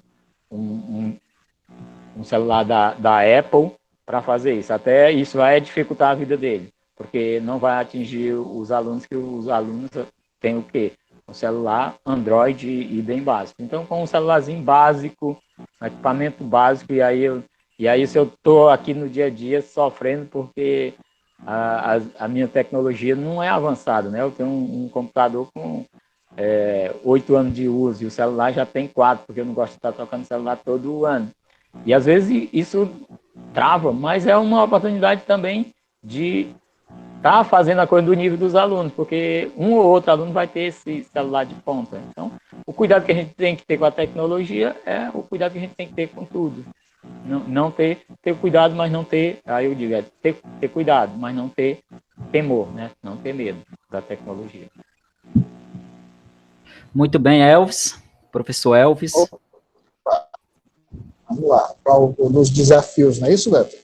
um celular da Apple para fazer isso. Até isso vai dificultar a vida dele, porque não vai atingir os alunos, que os alunos têm o quê? Um celular Android e bem básico. Então, com um celularzinho básico, um equipamento básico, e aí se eu estou aqui no dia a dia sofrendo porque a minha tecnologia não é avançada, né? Eu tenho um computador com 8 anos de uso e o celular já tem 4, porque eu não gosto de estar tocando celular todo ano. E às vezes isso trava, mas é uma oportunidade também de estar fazendo a coisa do nível dos alunos, porque um ou outro aluno vai ter esse celular de ponta. Então, o cuidado que a gente tem que ter com a tecnologia é o cuidado que a gente tem que ter com tudo. Não ter cuidado, mas não ter, aí eu digo, ter cuidado, mas não ter temor, né? Não ter medo da tecnologia. Muito bem, Elvis, professor Elvis. Vamos lá, qual dos desafios, não é isso, Beto?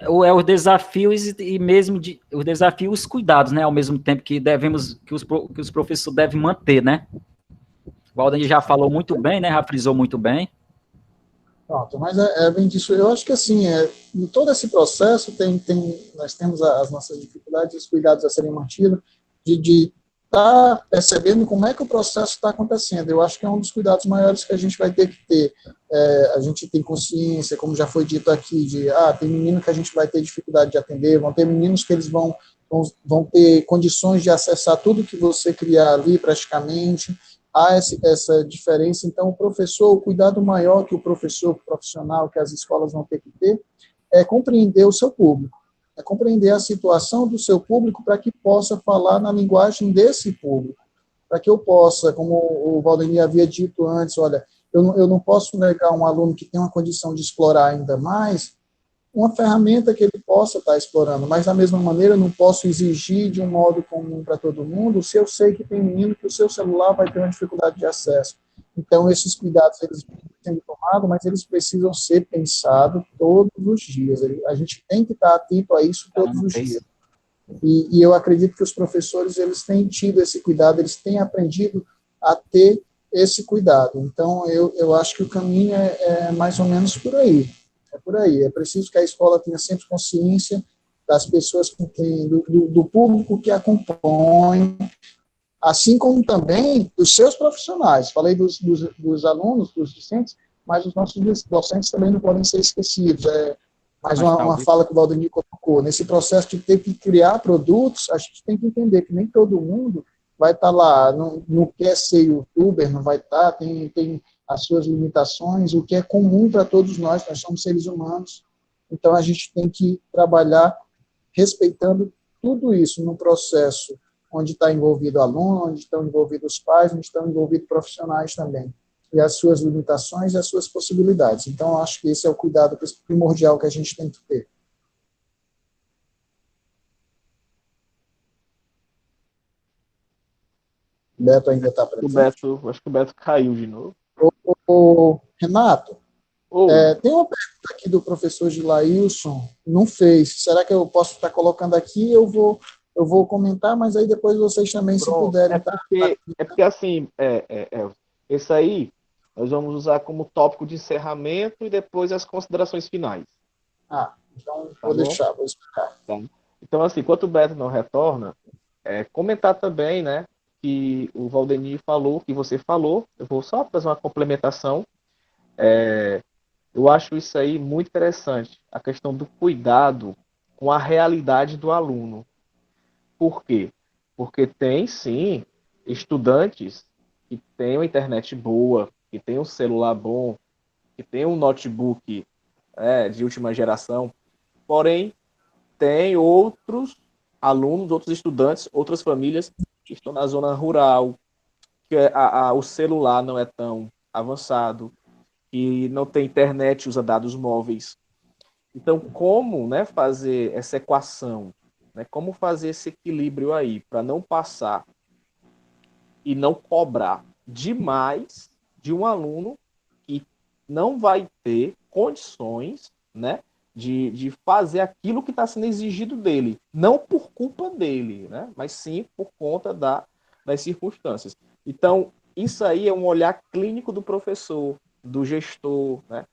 Os desafios e mesmo os desafios e os cuidados, né? Ao mesmo tempo que os professores devem manter, né? O Valdir já falou muito bem, né? Já frisou muito bem. Pronto, mas é bem disso. Eu acho que assim, em todo esse processo nós temos as nossas dificuldades, os cuidados a serem mantidos, de estar percebendo como é que o processo está acontecendo. Eu acho que é um dos cuidados maiores que a gente vai ter que ter. A gente tem consciência, como já foi dito aqui, tem menino que a gente vai ter dificuldade de atender, vão ter meninos que eles vão ter condições de acessar tudo que você criar ali praticamente. Há essa diferença. Então, o cuidado maior que o professor profissional, que as escolas vão ter que ter, é compreender o seu público, é compreender a situação do seu público para que possa falar na linguagem desse público, para que eu possa, como o Valdemir havia dito antes, olha, eu não posso negar um aluno que tem uma condição de explorar ainda mais uma ferramenta que ele possa estar explorando, mas da mesma maneira eu não posso exigir de um modo comum para todo mundo se eu sei que tem menino que o seu celular vai ter uma dificuldade de acesso. Então, esses cuidados, eles vêm sendo tomados, mas eles precisam ser pensados todos os dias. A gente tem que estar atento a isso todos os dias. E eu acredito que os professores, eles têm tido esse cuidado, eles têm aprendido a ter esse cuidado. Então, eu acho que o caminho é mais ou menos por aí. É por aí. É preciso que a escola tenha sempre consciência das pessoas com quem, do público que a compõe, assim como também dos seus profissionais. Falei dos alunos, dos docentes, mas os nossos docentes também não podem ser esquecidos. Mais uma fala que o Valdemir colocou. Nesse processo de ter que criar produtos, a gente tem que entender que nem todo mundo vai estar lá, não quer ser youtuber, não vai estar, tem as suas limitações, o que é comum para todos nós somos seres humanos, então a gente tem que trabalhar respeitando tudo isso no processo onde está envolvido o aluno, onde estão envolvidos os pais, onde estão envolvidos profissionais também, e as suas limitações e as suas possibilidades. Então, acho que esse é o cuidado primordial que a gente tem que ter. O Beto ainda está presente? Acho que o Beto caiu de novo. Renato, tem uma pergunta aqui do professor Gilailson, não fez. Será que eu posso estar colocando aqui? Eu vou comentar, mas aí depois vocês também, se puderem. É porque assim, esse aí nós vamos usar como tópico de encerramento e depois as considerações finais. Então vou deixar, vou explicar. Tá. Então, assim, enquanto o Beto não retorna, comentar também, né, que o Valdemir falou, que você falou, eu vou só fazer uma complementação. Eu acho isso aí muito interessante, a questão do cuidado com a realidade do aluno. Por quê? Porque tem, sim, estudantes que têm uma internet boa, que têm um celular bom, que têm um notebook de última geração, porém, tem outros alunos, outros estudantes, outras famílias que estão na zona rural, que o celular não é tão avançado, que não tem internet, usa dados móveis. Então, como, né, fazer essa equação, né, como fazer esse equilíbrio aí, para não passar e não cobrar demais de um aluno que não vai ter condições, né, de fazer aquilo que está sendo exigido dele, não por culpa dele, né, mas sim por conta das circunstâncias. Então, isso aí é um olhar clínico do professor, do gestor, né?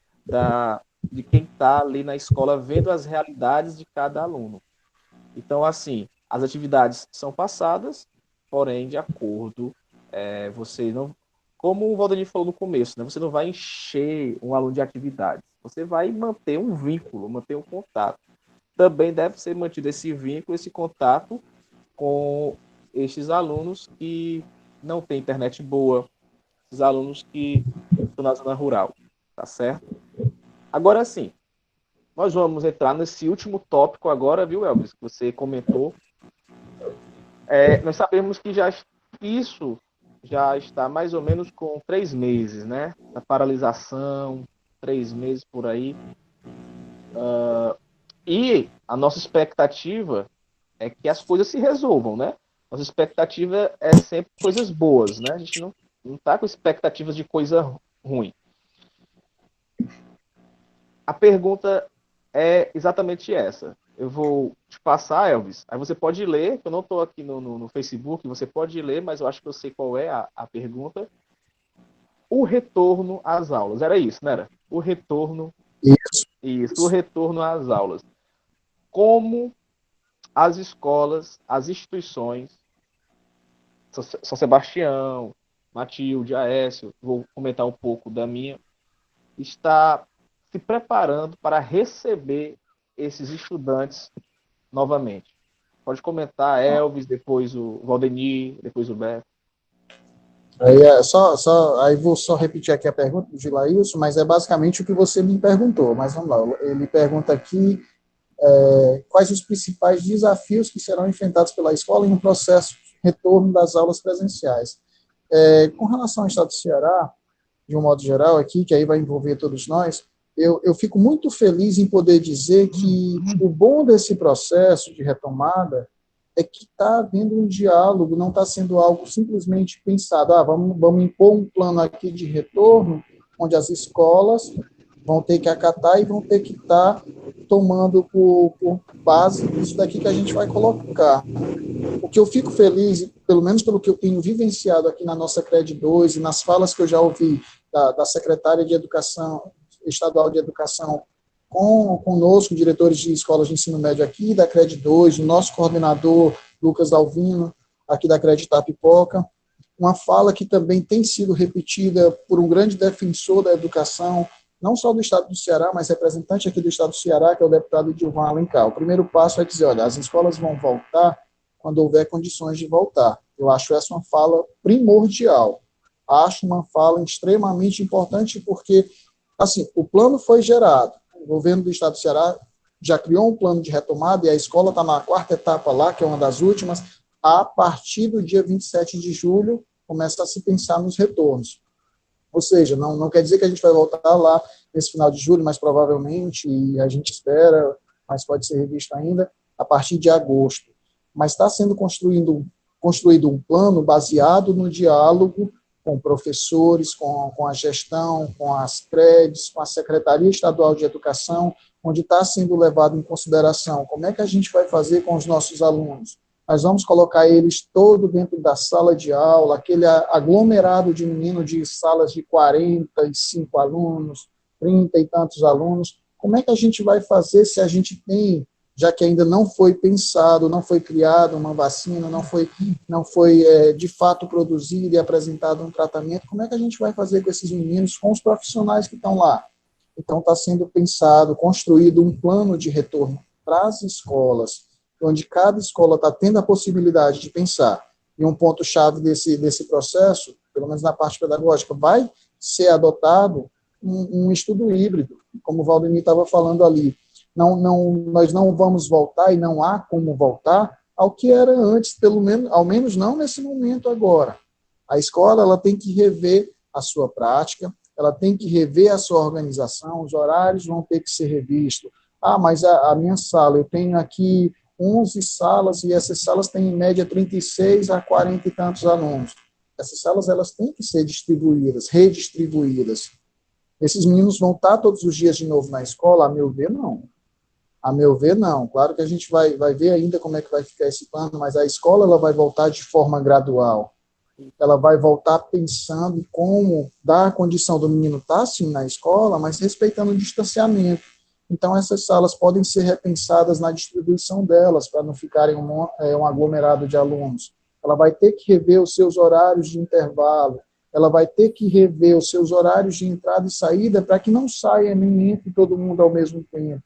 De quem está ali na escola vendo as realidades de cada aluno. Então, assim, as atividades são passadas, porém, de acordo, você não, como o Valdemir falou no começo, né, você não vai encher um aluno de atividades, você vai manter um vínculo, manter um contato. Também deve ser mantido esse vínculo, esse contato com estes alunos que não têm internet boa, esses alunos que estão na zona rural, tá certo? Agora sim, nós vamos entrar nesse último tópico agora, viu, Elvis, que você comentou. Nós sabemos que isso já está mais ou menos com 3 meses, né? A paralisação, 3 meses por aí. E a nossa expectativa é que as coisas se resolvam, né? Nossa expectativa é sempre coisas boas, né? A gente não está com expectativas de coisa ruim. A pergunta é exatamente essa. Eu vou te passar, Elvis. Aí você pode ler, eu não estou aqui no Facebook, você pode ler, mas eu acho que eu sei qual é a pergunta. O retorno às aulas. Era isso, não era? O retorno. Isso, o retorno às aulas. Como as escolas, as instituições, São Sebastião, Matilde, Aécio, vou comentar um pouco da minha, está se preparando para receber esses estudantes novamente. Pode comentar, Elvis, depois o Valdemir, depois o Beto. Aí vou só repetir aqui a pergunta do Gilailson, mas é basicamente o que você me perguntou. Mas vamos lá, ele pergunta aqui quais os principais desafios que serão enfrentados pela escola em um processo de retorno das aulas presenciais. Com relação ao Estado do Ceará, de um modo geral aqui, que aí vai envolver todos nós, eu fico muito feliz em poder dizer que o bom desse processo de retomada é que está havendo um diálogo, não está sendo algo simplesmente pensado, vamos impor um plano aqui de retorno, onde as escolas vão ter que acatar e vão ter que estar tomando por base isso daqui que a gente vai colocar. O que eu fico feliz, pelo menos pelo que eu tenho vivenciado aqui na nossa CRED 2 e nas falas que eu já ouvi da secretária de Educação, estadual de Educação, conosco, diretores de escolas de ensino médio aqui da CRED 2, o nosso coordenador, Lucas Alvino, aqui da CRED Tapipoca, uma fala que também tem sido repetida por um grande defensor da educação, não só do Estado do Ceará, mas representante aqui do Estado do Ceará, que é o deputado Edilvan Alencar. O primeiro passo é dizer, olha, as escolas vão voltar quando houver condições de voltar. Eu acho essa uma fala primordial. Acho uma fala extremamente importante porque, assim, o plano foi gerado. O governo do Estado do Ceará já criou um plano de retomada e a escola está na 4ª etapa lá, que é uma das últimas. A partir do dia 27 de julho, começa a se pensar nos retornos. Ou seja, não quer dizer que a gente vai voltar lá nesse final de julho, mas provavelmente, e a gente espera, mas pode ser revisto ainda, a partir de agosto. Mas está sendo construído um plano baseado no diálogo com professores, com a gestão, com as CREDs, com a Secretaria Estadual de Educação, onde está sendo levado em consideração como é que a gente vai fazer com os nossos alunos. Nós vamos colocar eles todo dentro da sala de aula, aquele aglomerado de meninos de salas de 45 alunos, 30 e tantos alunos. Como é que a gente vai fazer se a gente tem, já que ainda não foi pensado, não foi criado uma vacina, não foi de fato produzido e apresentado um tratamento, como é que a gente vai fazer com esses meninos, com os profissionais que estão lá? Então, está sendo pensado, construído um plano de retorno para as escolas, onde cada escola está tendo a possibilidade de pensar. E um ponto-chave desse processo, pelo menos na parte pedagógica, vai ser adotado um estudo híbrido, como o Valdemir estava falando ali. Nós não vamos voltar e não há como voltar ao que era antes, ao menos não nesse momento agora. A escola ela tem que rever a sua prática, ela tem que rever a sua organização, os horários vão ter que ser revistos. Mas a minha sala, eu tenho aqui 11 salas, e essas salas têm em média 36 a 40 e tantos alunos. Essas salas elas têm que ser distribuídas, redistribuídas. Esses meninos vão estar todos os dias de novo na escola? A meu ver, não. A meu ver, não. Claro que a gente vai ver ainda como é que vai ficar esse plano, mas a escola ela vai voltar de forma gradual. ela vai voltar pensando em como dar a condição do menino estar, sim, na escola, mas respeitando o distanciamento. Então, essas salas podem ser repensadas na distribuição delas, para não ficarem um aglomerado de alunos. Ela vai ter que rever os seus horários de intervalo, ela vai ter que rever os seus horários de entrada e saída, para que não saia nem entre todo mundo ao mesmo tempo.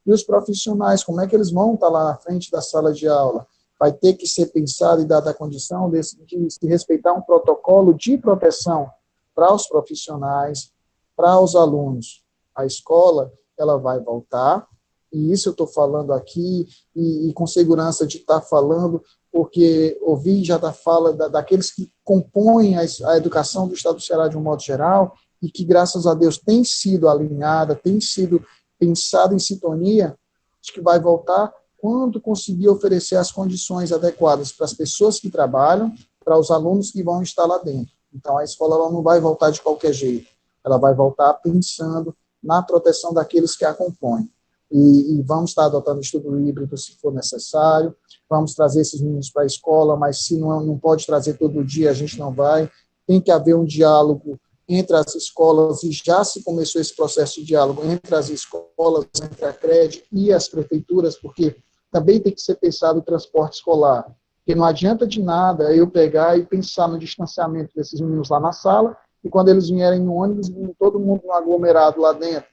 E os profissionais, como é que eles vão estar lá na frente da sala de aula? Vai ter que ser pensado e dada a condição de se respeitar um protocolo de proteção para os profissionais, para os alunos. A escola, ela vai voltar, e isso eu estou falando aqui, e com segurança de estar falando, porque ouvi já da fala daqueles que compõem a educação do Estado do Ceará de um modo geral, e que, graças a Deus, tem sido alinhada, tem sido pensado em sintonia, de que vai voltar quando conseguir oferecer as condições adequadas para as pessoas que trabalham, para os alunos que vão estar lá dentro. Então, a escola ela não vai voltar de qualquer jeito, ela vai voltar pensando na proteção daqueles que a compõem. E vamos estar adotando estudo híbrido se for necessário, vamos trazer esses meninos para a escola, mas se não pode trazer todo dia, a gente não vai. Tem que haver um diálogo entre as escolas, e já se começou esse processo de diálogo entre as escolas, entre a CRED e as prefeituras, porque também tem que ser pensado o transporte escolar, porque não adianta de nada eu pegar e pensar no distanciamento desses meninos lá na sala, e quando eles vierem no ônibus, todo mundo no aglomerado lá dentro.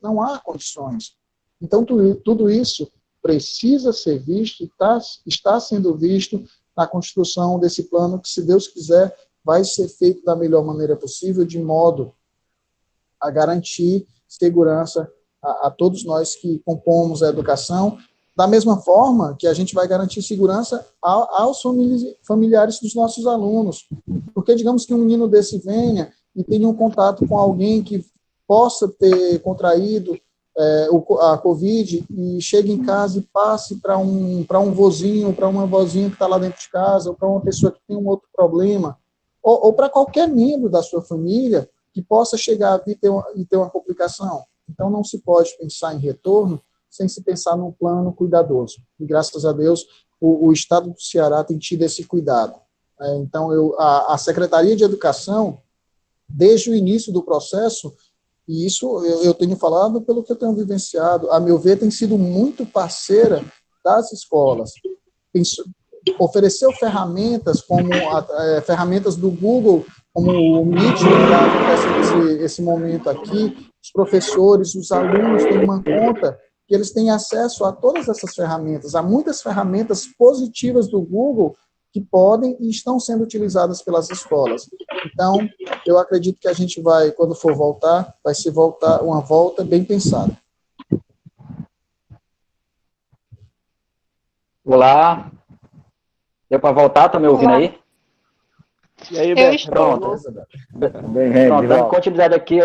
Não há condições. Então, tudo isso precisa ser visto, está sendo visto na construção desse plano, que, se Deus quiser, vai ser feito da melhor maneira possível, de modo a garantir segurança a todos nós que compomos a educação, da mesma forma que a gente vai garantir segurança aos familiares dos nossos alunos. Porque, digamos que um menino desse venha e tenha um contato com alguém que possa ter contraído a Covid, e chegue em casa e passe para um vozinho, para uma vozinha que está lá dentro de casa, ou para uma pessoa que tem um outro problema, ou para qualquer membro da sua família que possa chegar a vir e ter uma complicação. Então, não se pode pensar em retorno sem se pensar num plano cuidadoso. E, graças a Deus, o Estado do Ceará tem tido esse cuidado. Então, a Secretaria de Educação, desde o início do processo, e isso eu tenho falado pelo que eu tenho vivenciado, a meu ver, tem sido muito parceira das escolas. Ofereceu ferramentas como ferramentas do Google, como o Meet, que está acontecendo esse momento aqui. Os professores, os alunos têm uma conta que eles têm acesso a todas essas ferramentas, há muitas ferramentas positivas do Google que podem e estão sendo utilizadas pelas escolas. Então, eu acredito que a gente vai, quando for voltar, vai se voltar uma volta bem pensada. Olá, deu para voltar? Está me ouvindo aí? E aí, Eu Beto? estou. Pronto. Pronto, dando continuidade aqui,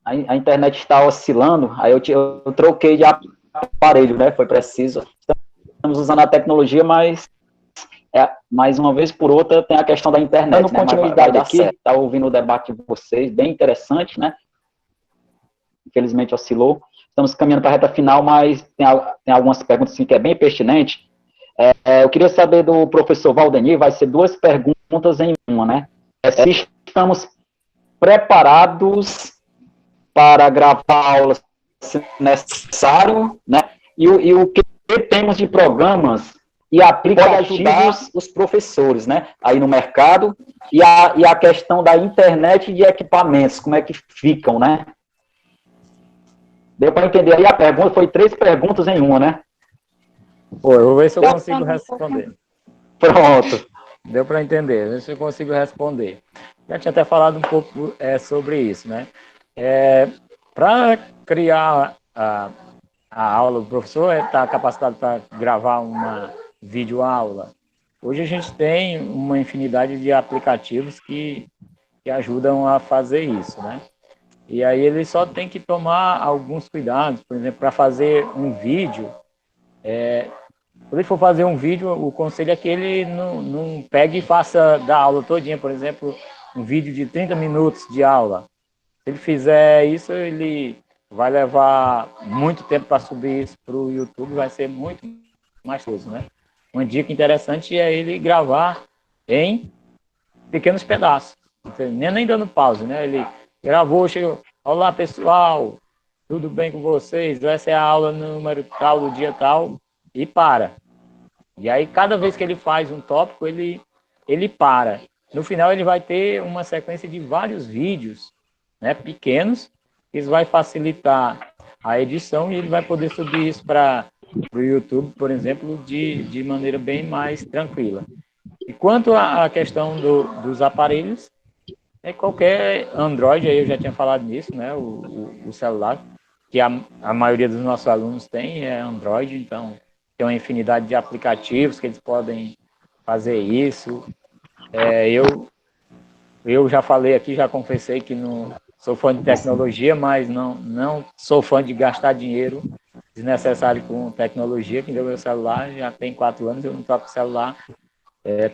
a internet está oscilando, aí eu troquei de aparelho, né? Foi preciso. Estamos usando a tecnologia, mas mais uma vez por outra tem a questão da internet. Dando continuidade aqui, está ouvindo o debate de vocês, bem interessante, né? Infelizmente oscilou. Estamos caminhando para a reta final, mas tem algumas perguntas assim, que é bem pertinente. Eu queria saber do professor Valdenir, vai ser 2 perguntas em uma, né? Se estamos preparados para gravar aulas se necessário, né? E o que temos de programas e aplicativos os professores, né? Aí no mercado, e a questão da internet e de equipamentos, como é que ficam, né? Deu para entender aí a pergunta? Foi 3 perguntas em uma, né? Pô, eu vou ver se eu consigo responder. Pronto. Deu para entender, ver se eu consigo responder. Já tinha até falado um pouco sobre isso, né? Para criar a aula, o professor está capacitado para gravar uma videoaula. Hoje a gente tem uma infinidade de aplicativos que ajudam a fazer isso, né? E aí ele só tem que tomar alguns cuidados, por exemplo, para fazer um vídeo. Quando ele for fazer um vídeo, o conselho é que ele não pegue e faça da aula todinha, por exemplo, um vídeo de 30 minutos de aula. Se ele fizer isso, ele vai levar muito tempo para subir isso para o YouTube, vai ser muito mais custoso, né? Uma dica interessante é ele gravar em pequenos pedaços, nem dando pause, né? Ele gravou, chegou, olá pessoal, tudo bem com vocês? Essa é a aula número tal, do dia tal, e para. E aí, cada vez que ele faz um tópico, ele para. No final, ele vai ter uma sequência de vários vídeos, né, pequenos. Isso vai facilitar a edição e ele vai poder subir isso para o YouTube, por exemplo, de maneira bem mais tranquila. E quanto à questão dos aparelhos, qualquer Android, aí eu já tinha falado nisso, né, o celular, que a maioria dos nossos alunos tem, é Android, então tem uma infinidade de aplicativos que eles podem fazer isso. Eu já falei aqui, já confessei que não sou fã de tecnologia, mas não sou fã de gastar dinheiro desnecessário com tecnologia, que deu meu celular, já tem 4 anos, eu não toco celular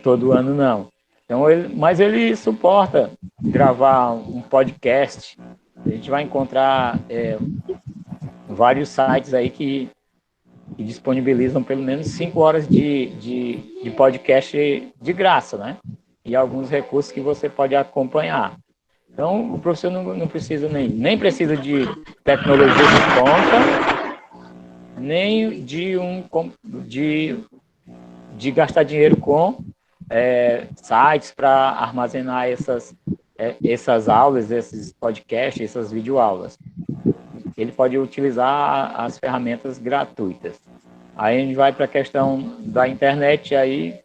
todo ano, não. Então, mas ele suporta gravar um podcast. A gente vai encontrar vários sites aí que disponibilizam pelo menos 5 horas de podcast de graça, né? E alguns recursos que você pode acompanhar. Então, o professor não precisa nem precisa de tecnologia de ponta, nem de gastar dinheiro com sites para armazenar essas aulas, esses podcasts, essas videoaulas. Ele pode utilizar as ferramentas gratuitas. Aí a gente vai para a questão da internet, aí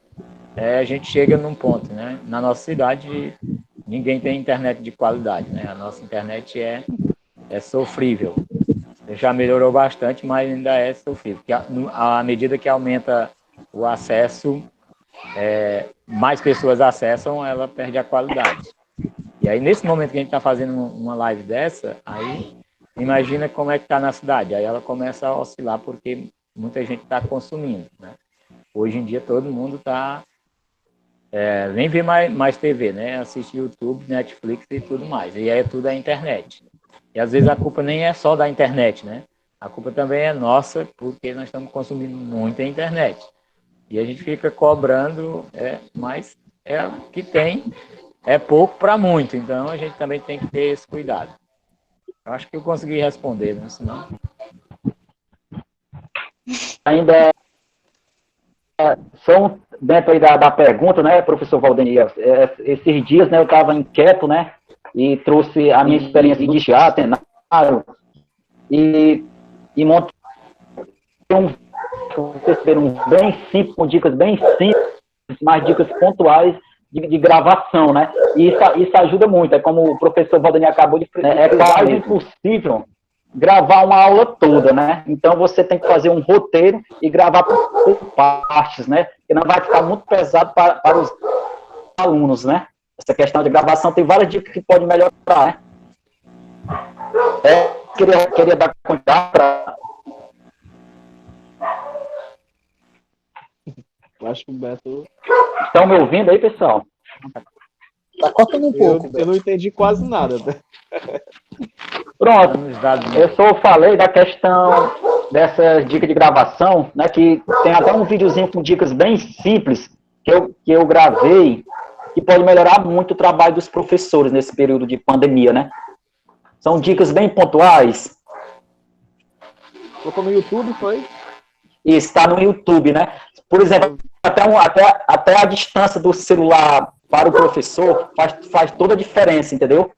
a gente chega num ponto, né? Na nossa cidade, ninguém tem internet de qualidade, né? A nossa internet é sofrível. Já melhorou bastante, mas ainda é sofrível. Porque à medida que aumenta o acesso, mais pessoas acessam, ela perde a qualidade. E aí, nesse momento que a gente está fazendo uma live dessa, aí imagina como é que está na cidade. Aí ela começa a oscilar, porque muita gente está consumindo, né? Hoje em dia, todo mundo está... nem vê mais TV, né? Assiste YouTube, Netflix e tudo mais. E aí tudo é internet. E às vezes a culpa nem é só da internet, né? A culpa também é nossa, porque nós estamos consumindo muita internet. E a gente fica cobrando, mas o que tem é pouco para muito. Então a gente também tem que ter esse cuidado. Eu acho que eu consegui responder, né? Senão... Ainda só dentro aí da pergunta, né, professor Valdemir, esses dias, né, eu estava inquieto, né, e trouxe a minha experiência de teatro, e montei um bem simples, com dicas bem simples, mas dicas pontuais de gravação, né, e isso ajuda muito, é como o professor Valdemir acabou de falar, é quase impossível gravar uma aula toda, né? Então você tem que fazer um roteiro e gravar por partes, né? Porque não vai ficar muito pesado para os alunos, né? Essa questão de gravação tem várias dicas que podem melhorar, né? Queria dar contato para... Eu acho que o Beto... Estão me ouvindo aí, pessoal? Tá cortando um pouco. Eu não entendi quase nada. Pronto, eu só falei da questão dessas dicas de gravação, né, que tem até um videozinho com dicas bem simples que eu gravei, que pode melhorar muito o trabalho dos professores nesse período de pandemia, né? São dicas bem pontuais. Colocou no YouTube, foi? E está no YouTube, né? Por exemplo, até a distância do celular para o professor faz toda a diferença, entendeu?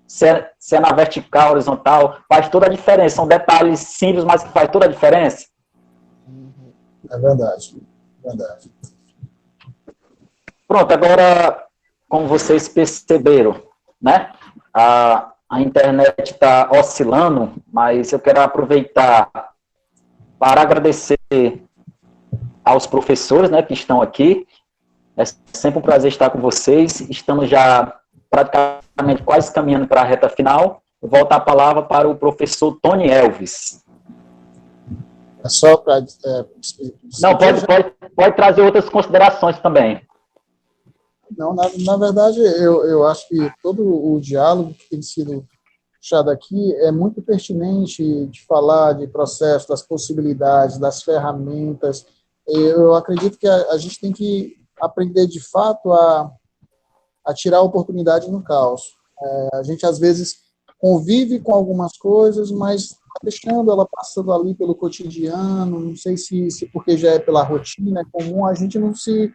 Se é na vertical, horizontal, faz toda a diferença. São detalhes simples, mas que faz toda a diferença. É verdade. Verdade. Pronto, agora, como vocês perceberam, né? A internet está oscilando, mas eu quero aproveitar para agradecer aos professores, né, que estão aqui. É sempre um prazer estar com vocês. Estamos já praticamente quase caminhando para a reta final. Vou voltar a palavra para o professor Tony Elvis. É só para... Não, pode trazer outras considerações também. Não, na verdade, eu acho que todo o diálogo que tem sido puxado aqui é muito pertinente de falar de processo, das possibilidades, das ferramentas. Eu acredito que a gente tem que aprender, de fato, a a tirar a oportunidade no caos. A gente, às vezes, convive com algumas coisas, mas tá deixando ela passando ali pelo cotidiano, não sei se porque já é pela rotina, é comum, a gente não se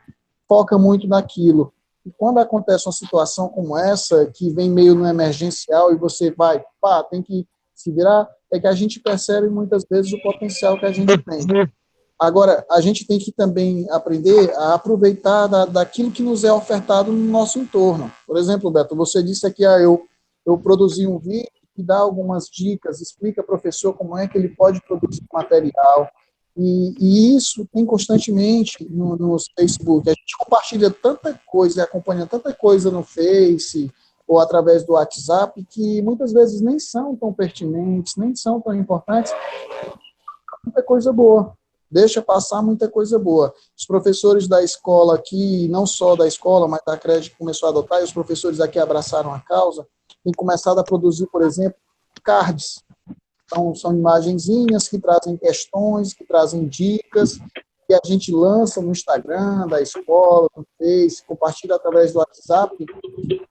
foca muito naquilo. E quando acontece uma situação como essa, que vem meio no emergencial e você vai, tem que se virar, é que a gente percebe muitas vezes o potencial que a gente tem. Agora, a gente tem que também aprender a aproveitar daquilo que nos é ofertado no nosso entorno. Por exemplo, Beto, você disse aqui, eu produzi um vídeo que dá algumas dicas, explica ao professor como é que ele pode produzir material, e isso tem constantemente no Facebook. A gente compartilha tanta coisa e acompanha tanta coisa no Face ou através do WhatsApp que muitas vezes nem são tão pertinentes, nem são tão importantes. Muita coisa boa. Deixa passar muita coisa boa. Os professores da escola aqui, não só da escola, mas da creche começou a adotar, e os professores aqui abraçaram a causa, têm começado a produzir, por exemplo, cards. Então, são imagenzinhas que trazem questões, que trazem dicas, que a gente lança no Instagram da escola, no Face, compartilha através do WhatsApp,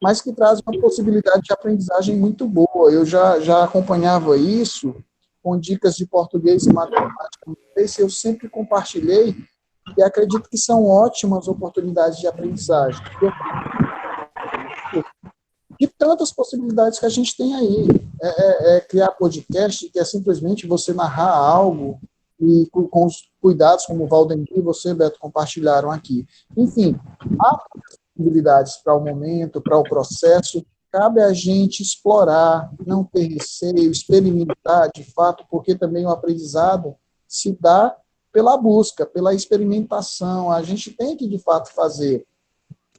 mas que trazem uma possibilidade de aprendizagem muito boa. Eu já acompanhava isso com dicas de português e matemática no Face, eu sempre compartilhei e acredito que são ótimas oportunidades de aprendizagem. E tantas possibilidades que a gente tem aí. Criar podcast, que é simplesmente você narrar algo e com os cuidados, como o Valdemir e você, Beto, compartilharam aqui. Enfim, há possibilidades para o momento, para o processo. Cabe a gente explorar, não ter receio, experimentar de fato, porque também o aprendizado se dá pela busca, pela experimentação. A gente tem que, de fato, fazer.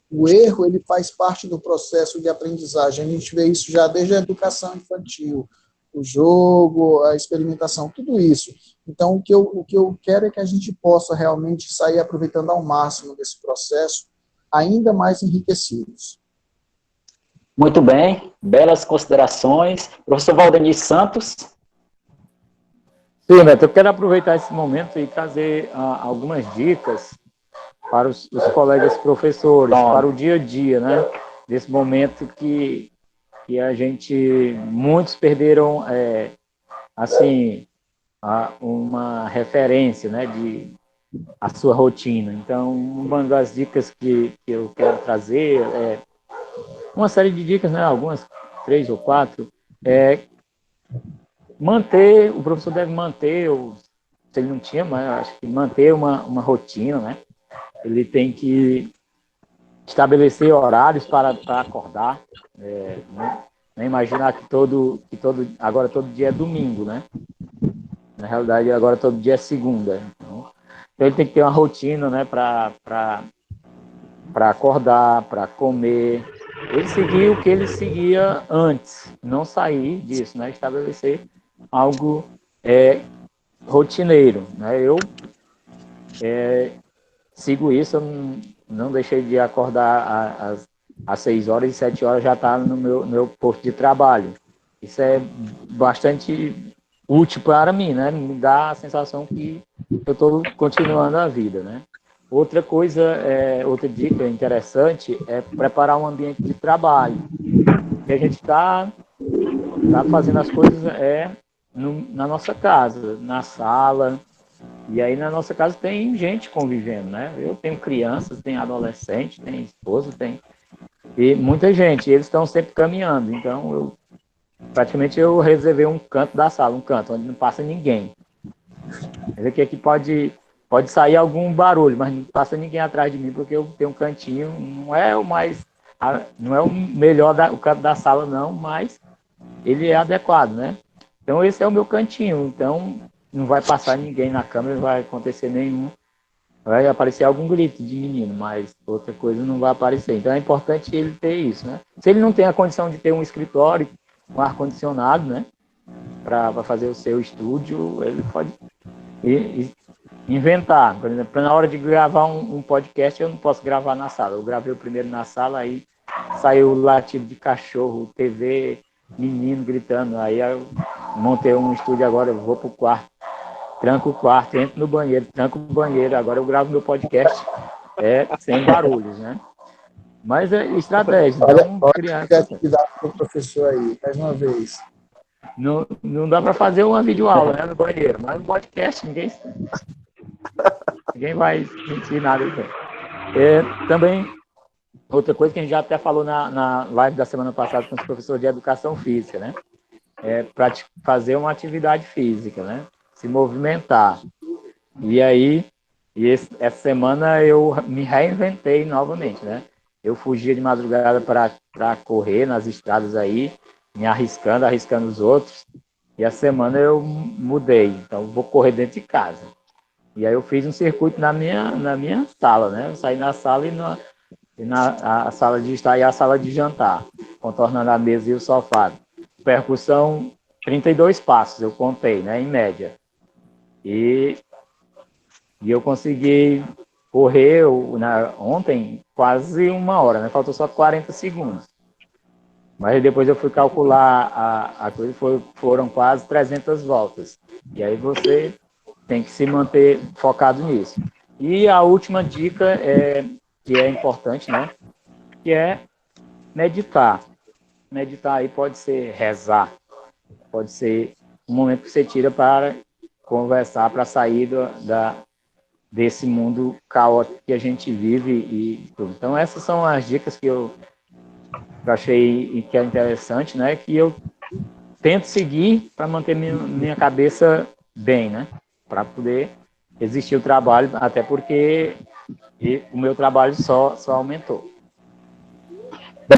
O erro, ele faz parte do processo de aprendizagem. A gente vê isso já desde a educação infantil, o jogo, a experimentação, tudo isso. Então, o que eu quero é que a gente possa realmente sair aproveitando ao máximo desse processo, ainda mais enriquecidos. Muito bem, belas considerações. Professor Valdemir Santos. Sim, Beto, eu quero aproveitar esse momento e trazer algumas dicas para os colegas professores, para o dia a dia, né? Nesse momento que a gente, muitos perderam, assim, uma referência, né, a sua rotina. Então, uma das dicas que eu quero trazer é uma série de dicas, né, algumas 3 ou 4, o professor deve manter, se ele não tinha, mas acho que manter uma rotina, né? Ele tem que estabelecer horários para acordar, não imaginar que agora todo dia é domingo, né? Na realidade, agora todo dia é segunda. Então ele tem que ter uma rotina, né, para acordar, para comer. Ele seguir o que ele seguia antes, não sair disso, né? Estabelecer algo rotineiro, né? Eu sigo isso, eu não deixei de acordar às 6 horas e 7 horas já está no meu posto de trabalho. Isso é bastante útil para mim, né? Me dá a sensação que eu estou continuando a vida, né? Outra coisa, outra dica interessante é preparar um ambiente de trabalho. Que a gente está fazendo as coisas na nossa casa, na sala. E aí na nossa casa tem gente convivendo, né? Eu tenho crianças, tenho adolescentes, tenho esposa, e muita gente. E eles estão sempre caminhando. Então praticamente eu reservei um canto da sala, um canto onde não passa ninguém. Mas aqui pode sair algum barulho, mas não passa ninguém atrás de mim, porque eu tenho um cantinho, não é o melhor, o canto da sala não, mas ele é adequado, né? Então esse é o meu cantinho, então não vai passar ninguém na câmera, não vai acontecer nenhum, vai aparecer algum grito de menino, mas outra coisa não vai aparecer. Então é importante ele ter isso, né? Se ele não tem a condição de ter um escritório com ar-condicionado, né, para fazer o seu estúdio, ele pode inventar. Por exemplo, na hora de gravar um podcast, eu não posso gravar na sala. Eu gravei o primeiro na sala, aí saiu o latido de cachorro, TV, menino gritando. Aí eu montei um estúdio agora, eu vou pro quarto, tranco o quarto, entro no banheiro, tranco o banheiro. Agora eu gravo meu podcast sem barulhos, né? Mas é estratégia, Olha, então olha a criança criatividade do professor aí, mais uma vez. não dá para fazer uma videoaula, né, no banheiro, mas no podcast ninguém vai sentir nada disso. Também, outra coisa que a gente já até falou na live da semana passada com os professores de educação física, né? Fazer uma atividade física, né? Se movimentar. E aí, essa semana eu me reinventei novamente, né? Eu fugia de madrugada para correr nas estradas aí, me arriscando os outros. E a semana eu mudei, então vou correr dentro de casa. E aí eu fiz um circuito na minha sala, né? Eu saí na sala a sala de estar e a sala de jantar, contornando a mesa e o sofá. Percussão, 32 passos, eu contei, né? Em média. E eu consegui correr ontem quase 1 hora, né? Faltou só 40 segundos. Mas depois eu fui calcular a coisa, foram quase 300 voltas. E aí você tem que se manter focado nisso. E a última dica que é importante, né? Que é meditar. Meditar aí pode ser rezar, pode ser um momento que você tira para conversar, para sair desse mundo caótico que a gente vive e tudo. Então essas são as dicas que eu achei que é interessante, né? Que eu tento seguir para manter minha cabeça bem, né? Para poder existir o trabalho, até porque o meu trabalho só aumentou.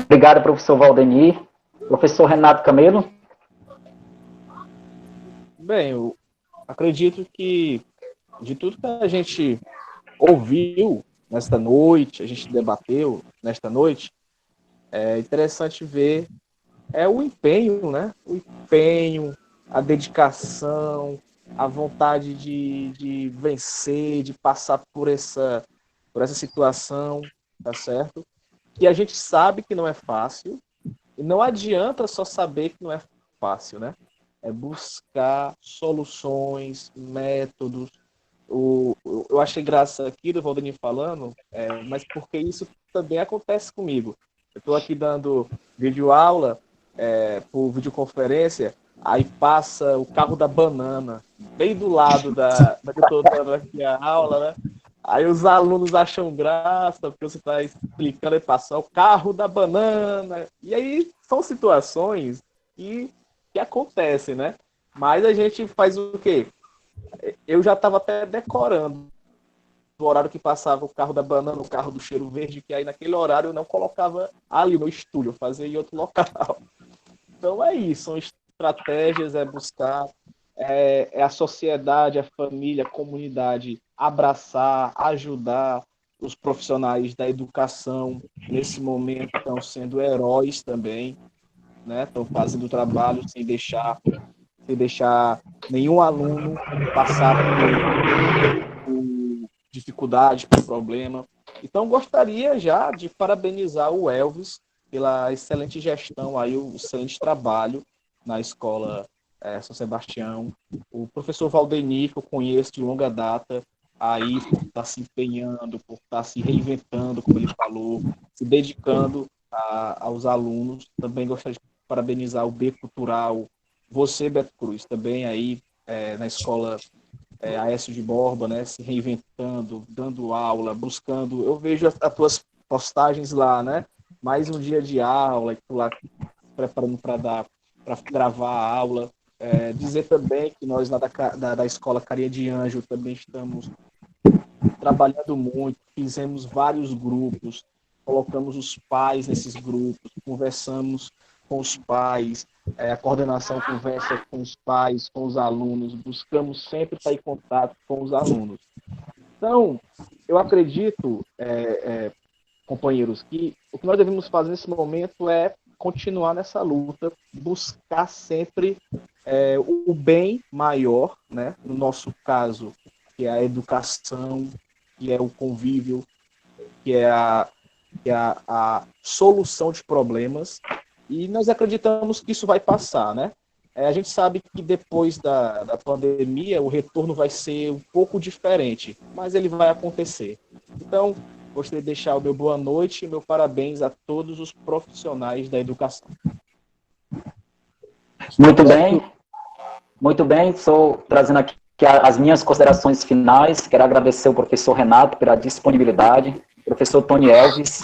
Obrigado, professor Valdemir. Professor Renato Camelo. Bem, eu acredito que de tudo que a gente ouviu nesta noite, a gente debateu nesta noite, é interessante ver o empenho, né? O empenho, a dedicação, a vontade de vencer, de passar por essa situação, tá certo? Que a gente sabe que não é fácil, e não adianta só saber que não é fácil, né? É buscar soluções, métodos. Eu achei graça aqui do Valdemir falando, mas porque isso também acontece comigo. Eu estou aqui dando videoaula por videoconferência, aí passa o carro da banana, bem do lado da que eu estou dando aqui a aula, né? Aí os alunos acham graça, porque você está explicando e passar o carro da banana. E aí são situações que acontecem, né? Mas a gente faz o quê? Eu já estava até decorando o horário que passava o carro da banana, o carro do cheiro verde, que aí naquele horário eu não colocava ali no estúdio, eu fazia em outro local. Então é isso, são estratégias, é buscar, a sociedade, a família, a comunidade abraçar, ajudar os profissionais da educação, nesse momento estão sendo heróis também, né? Estão fazendo o trabalho sem deixar nenhum aluno passar por dificuldade, por problema. Então, gostaria já de parabenizar o Elvis pela excelente gestão, aí, o excelente trabalho na escola São Sebastião. O professor Valdemir, que eu conheço de longa data, aí por estar se empenhando, por estar se reinventando, como ele falou, se dedicando aos alunos. Também gostaria de parabenizar o B Cultural, você, Beto Cruz, também aí na escola Aécio de Borba, né, se reinventando, dando aula, buscando. Eu vejo as tuas postagens lá, né? Mais um dia de aula, tu lá preparando para gravar a aula. Dizer também que nós lá da escola Carinha de Anjo também estamos trabalhando muito, fizemos vários grupos, colocamos os pais nesses grupos, conversamos com os pais, a coordenação conversa com os pais, com os alunos, buscamos sempre estar em contato com os alunos. Então, eu acredito, companheiros, que o que nós devemos fazer nesse momento é continuar nessa luta, buscar sempre o bem maior, né? No nosso caso, que é a educação, que é o convívio, que é a solução de problemas, e nós acreditamos que isso vai passar, né? A gente sabe que depois da pandemia o retorno vai ser um pouco diferente, mas ele vai acontecer. Então, gostaria de deixar o meu boa noite e meu parabéns a todos os profissionais da educação. Muito bem, estou trazendo aqui as minhas considerações finais. Quero agradecer ao professor Renato pela disponibilidade, professor Tony Elvis,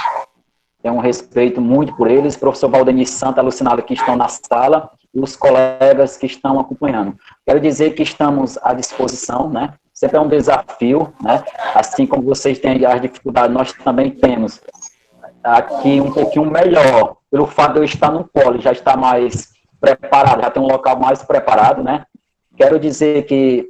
tenho um respeito muito por eles, professor Valdemir Santa, Lucinada, que estão na sala, e os colegas que estão acompanhando. Quero dizer que estamos à disposição, né? Sempre é um desafio, né? Assim como vocês têm as dificuldades, nós também temos aqui um pouquinho melhor, pelo fato de eu estar no polo, já estar mais preparado, já ter um local mais preparado, né? Quero dizer que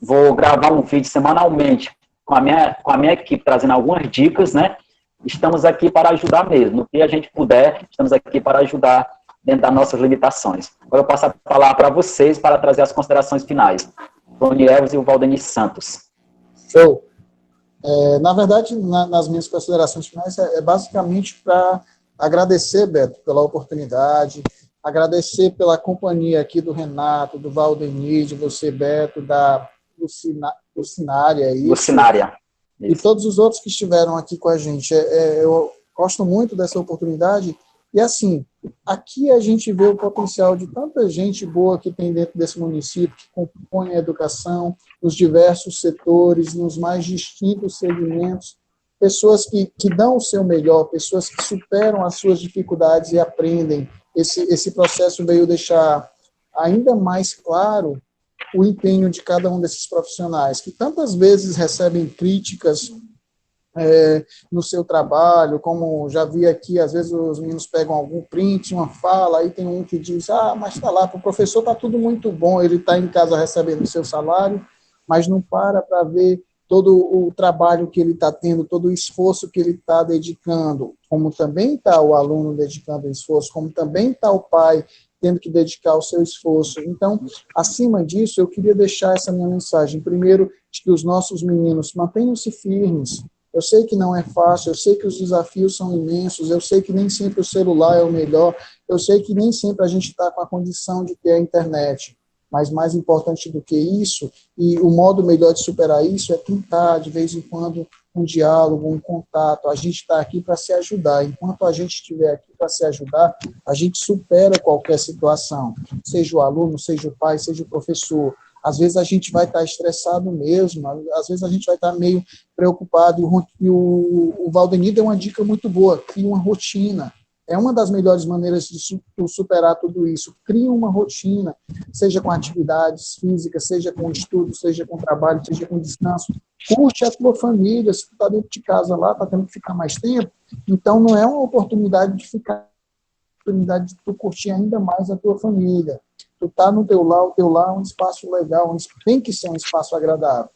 vou gravar um vídeo semanalmente com a minha equipe, trazendo algumas dicas, né? Estamos aqui para ajudar mesmo, no que a gente puder, estamos aqui para ajudar dentro das nossas limitações. Agora eu passo a palavra para vocês para trazer as considerações finais. Tony Elvis e o Valdemir Santos. Show. Na verdade, nas minhas considerações finais, é basicamente para agradecer, Beto, pela oportunidade, agradecer pela companhia aqui do Renato, do Valdemir, de você, Beto, da Lucinária. Lucinária. E todos os outros que estiveram aqui com a gente. Eu gosto muito dessa oportunidade. E, assim, aqui a gente vê o potencial de tanta gente boa que tem dentro desse município, que compõe a educação, nos diversos setores, nos mais distintos segmentos, pessoas que dão o seu melhor, pessoas que superam as suas dificuldades e aprendem. Esse processo veio deixar ainda mais claro o empenho de cada um desses profissionais, que tantas vezes recebem críticas no seu trabalho, como já vi aqui, às vezes os meninos pegam algum print, uma fala, aí tem um que diz, mas está lá, para o professor está tudo muito bom, ele está em casa recebendo o seu salário, mas não para ver todo o trabalho que ele está tendo, todo o esforço que ele está dedicando, como também está o aluno dedicando o esforço, como também está o pai tendo que dedicar o seu esforço. Então, acima disso, eu queria deixar essa minha mensagem, primeiro, de que os nossos meninos mantenham-se firmes. Eu sei que não é fácil, eu sei que os desafios são imensos, eu sei que nem sempre o celular é o melhor, eu sei que nem sempre a gente está com a condição de ter a internet, mas mais importante do que isso, e o modo melhor de superar isso é tentar, de vez em quando, um diálogo, um contato. A gente está aqui para se ajudar. Enquanto a gente estiver aqui para se ajudar, a gente supera qualquer situação, seja o aluno, seja o pai, seja o professor. Às vezes a gente vai estar estressado mesmo, às vezes a gente vai estar meio preocupado, e o Valdemir deu uma dica muito boa, cria uma rotina. É uma das melhores maneiras de superar tudo isso. Cria uma rotina, seja com atividades físicas, seja com estudo, seja com trabalho, seja com descanso. Curte a tua família, se tu está dentro de casa lá, está tendo que ficar mais tempo, então não é uma oportunidade de ficar, é uma oportunidade de tu curtir ainda mais a tua família. Tu tá no teu lar, o teu lar é um espaço legal, tem que ser um espaço agradável.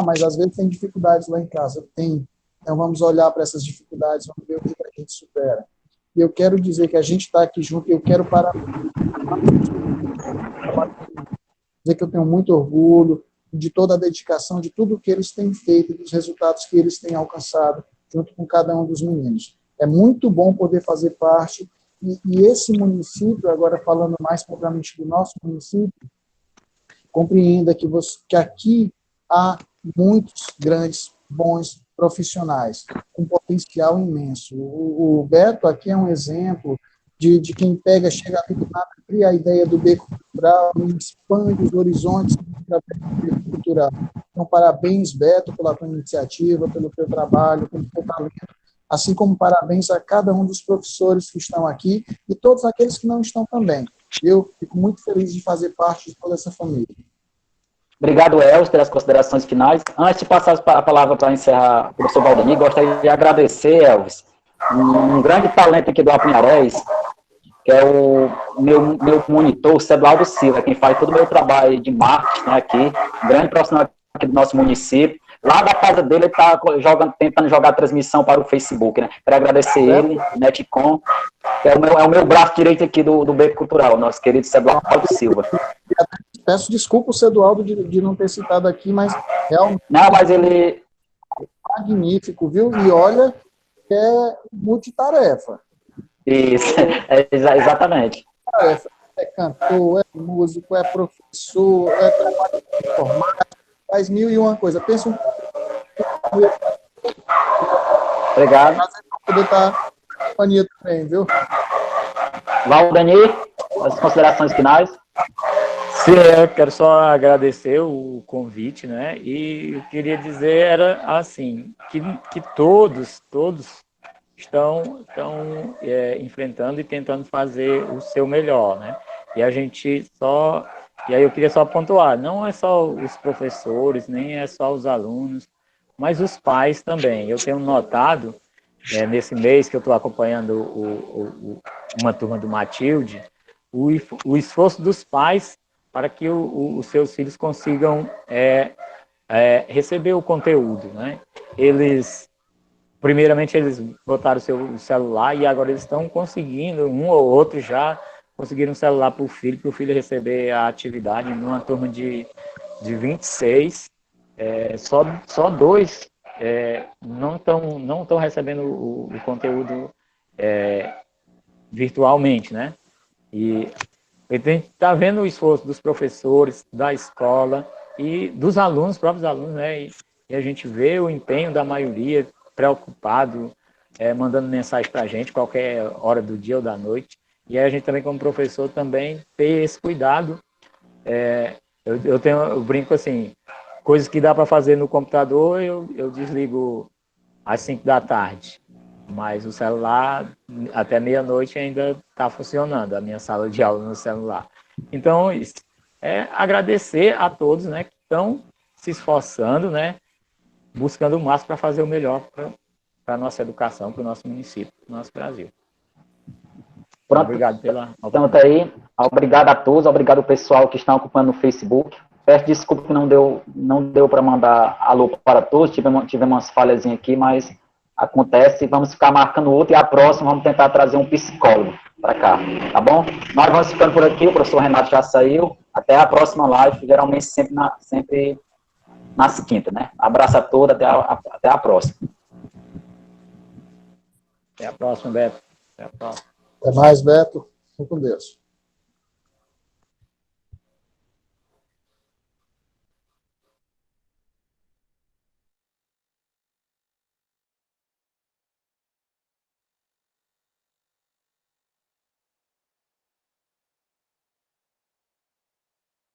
Mas às vezes tem dificuldades lá em casa. Tem. Então vamos olhar para essas dificuldades, vamos ver o que a gente supera. E eu quero dizer que a gente está aqui junto, e eu quero dizer que eu tenho muito orgulho de toda a dedicação, de tudo que eles têm feito, dos resultados que eles têm alcançado, junto com cada um dos meninos. É muito bom poder fazer parte, e esse município, agora falando mais propriamente do nosso município, compreenda que aqui há muitos grandes, bons profissionais, com potencial imenso. O Beto aqui é um exemplo de quem chega ali do nada, cria a ideia do beco cultural, expande os horizontes do beco cultural. Então, parabéns, Beto, pela tua iniciativa, pelo teu trabalho, pelo teu talento, assim como parabéns a cada um dos professores que estão aqui e todos aqueles que não estão também. Eu fico muito feliz de fazer parte de toda essa família. Obrigado, Elvis, pelas considerações finais. Antes de passar a palavra para encerrar, o professor Valdemir, gostaria de agradecer, Elvis, um grande talento aqui do Apinharés, que é o meu monitor, o Cedualdo Silva, quem faz todo o meu trabalho de marketing, né, aqui, um grande profissional aqui do nosso município. Lá da casa dele, ele está tentando jogar a transmissão para o Facebook, né? Quero agradecer ele, Netcom, que é o meu braço direito aqui do Beco Cultural, nosso querido Cedualdo Silva. Peço desculpa o Cedualdo de não ter citado aqui, mas realmente... Não, mas ele... magnífico, viu? E olha, é multitarefa. Isso, exatamente. É cantor, é músico, é professor, é trabalho de informática, faz 1001 coisa. Pensa um Obrigado. Poder estar na companhia também, viu? Valdani, as considerações finais. Sim, eu quero só agradecer o convite, né? E eu queria dizer era assim que todos estão enfrentando e tentando fazer o seu melhor, né? E aí eu queria só pontuar, não é só os professores, nem é só os alunos, mas os pais também. Eu tenho notado nesse mês que eu estou acompanhando uma turma do Matilde, o esforço dos pais para que os seus filhos consigam receber o conteúdo, né? Primeiramente, eles botaram o seu celular e agora eles estão conseguindo, um ou outro já conseguiram um celular para o filho receber a atividade numa turma de 26, só dois não estão recebendo o conteúdo virtualmente, né? E a gente está vendo o esforço dos professores, da escola e dos alunos, próprios alunos, né? E a gente vê o empenho da maioria preocupado, mandando mensagem para a gente qualquer hora do dia ou da noite. E aí a gente também, como professor, também ter esse cuidado. Eu brinco assim, coisas que dá para fazer no computador, eu desligo às 5 da tarde. Mas o celular, até meia-noite, ainda está funcionando, a minha sala de aula no celular. Então, agradecer a todos, né, que estão se esforçando, né, buscando o máximo para fazer o melhor para a nossa educação, para o nosso município, para o nosso Brasil. Pronto. Obrigado pela Então, aí, obrigado a todos, obrigado ao pessoal que está ocupando no Facebook. Peço desculpa que não deu para mandar alô para todos, tivemos umas falhazinhas aqui, mas acontece, vamos ficar marcando outro e a próxima vamos tentar trazer um psicólogo para cá, tá bom? Nós vamos ficando por aqui, o professor Renato já saiu, até a próxima live, geralmente sempre nas quintas, né? Abraço a todos, até a próxima. Até a próxima, Beto. Até a próxima. Até mais, Beto. Fique com Deus.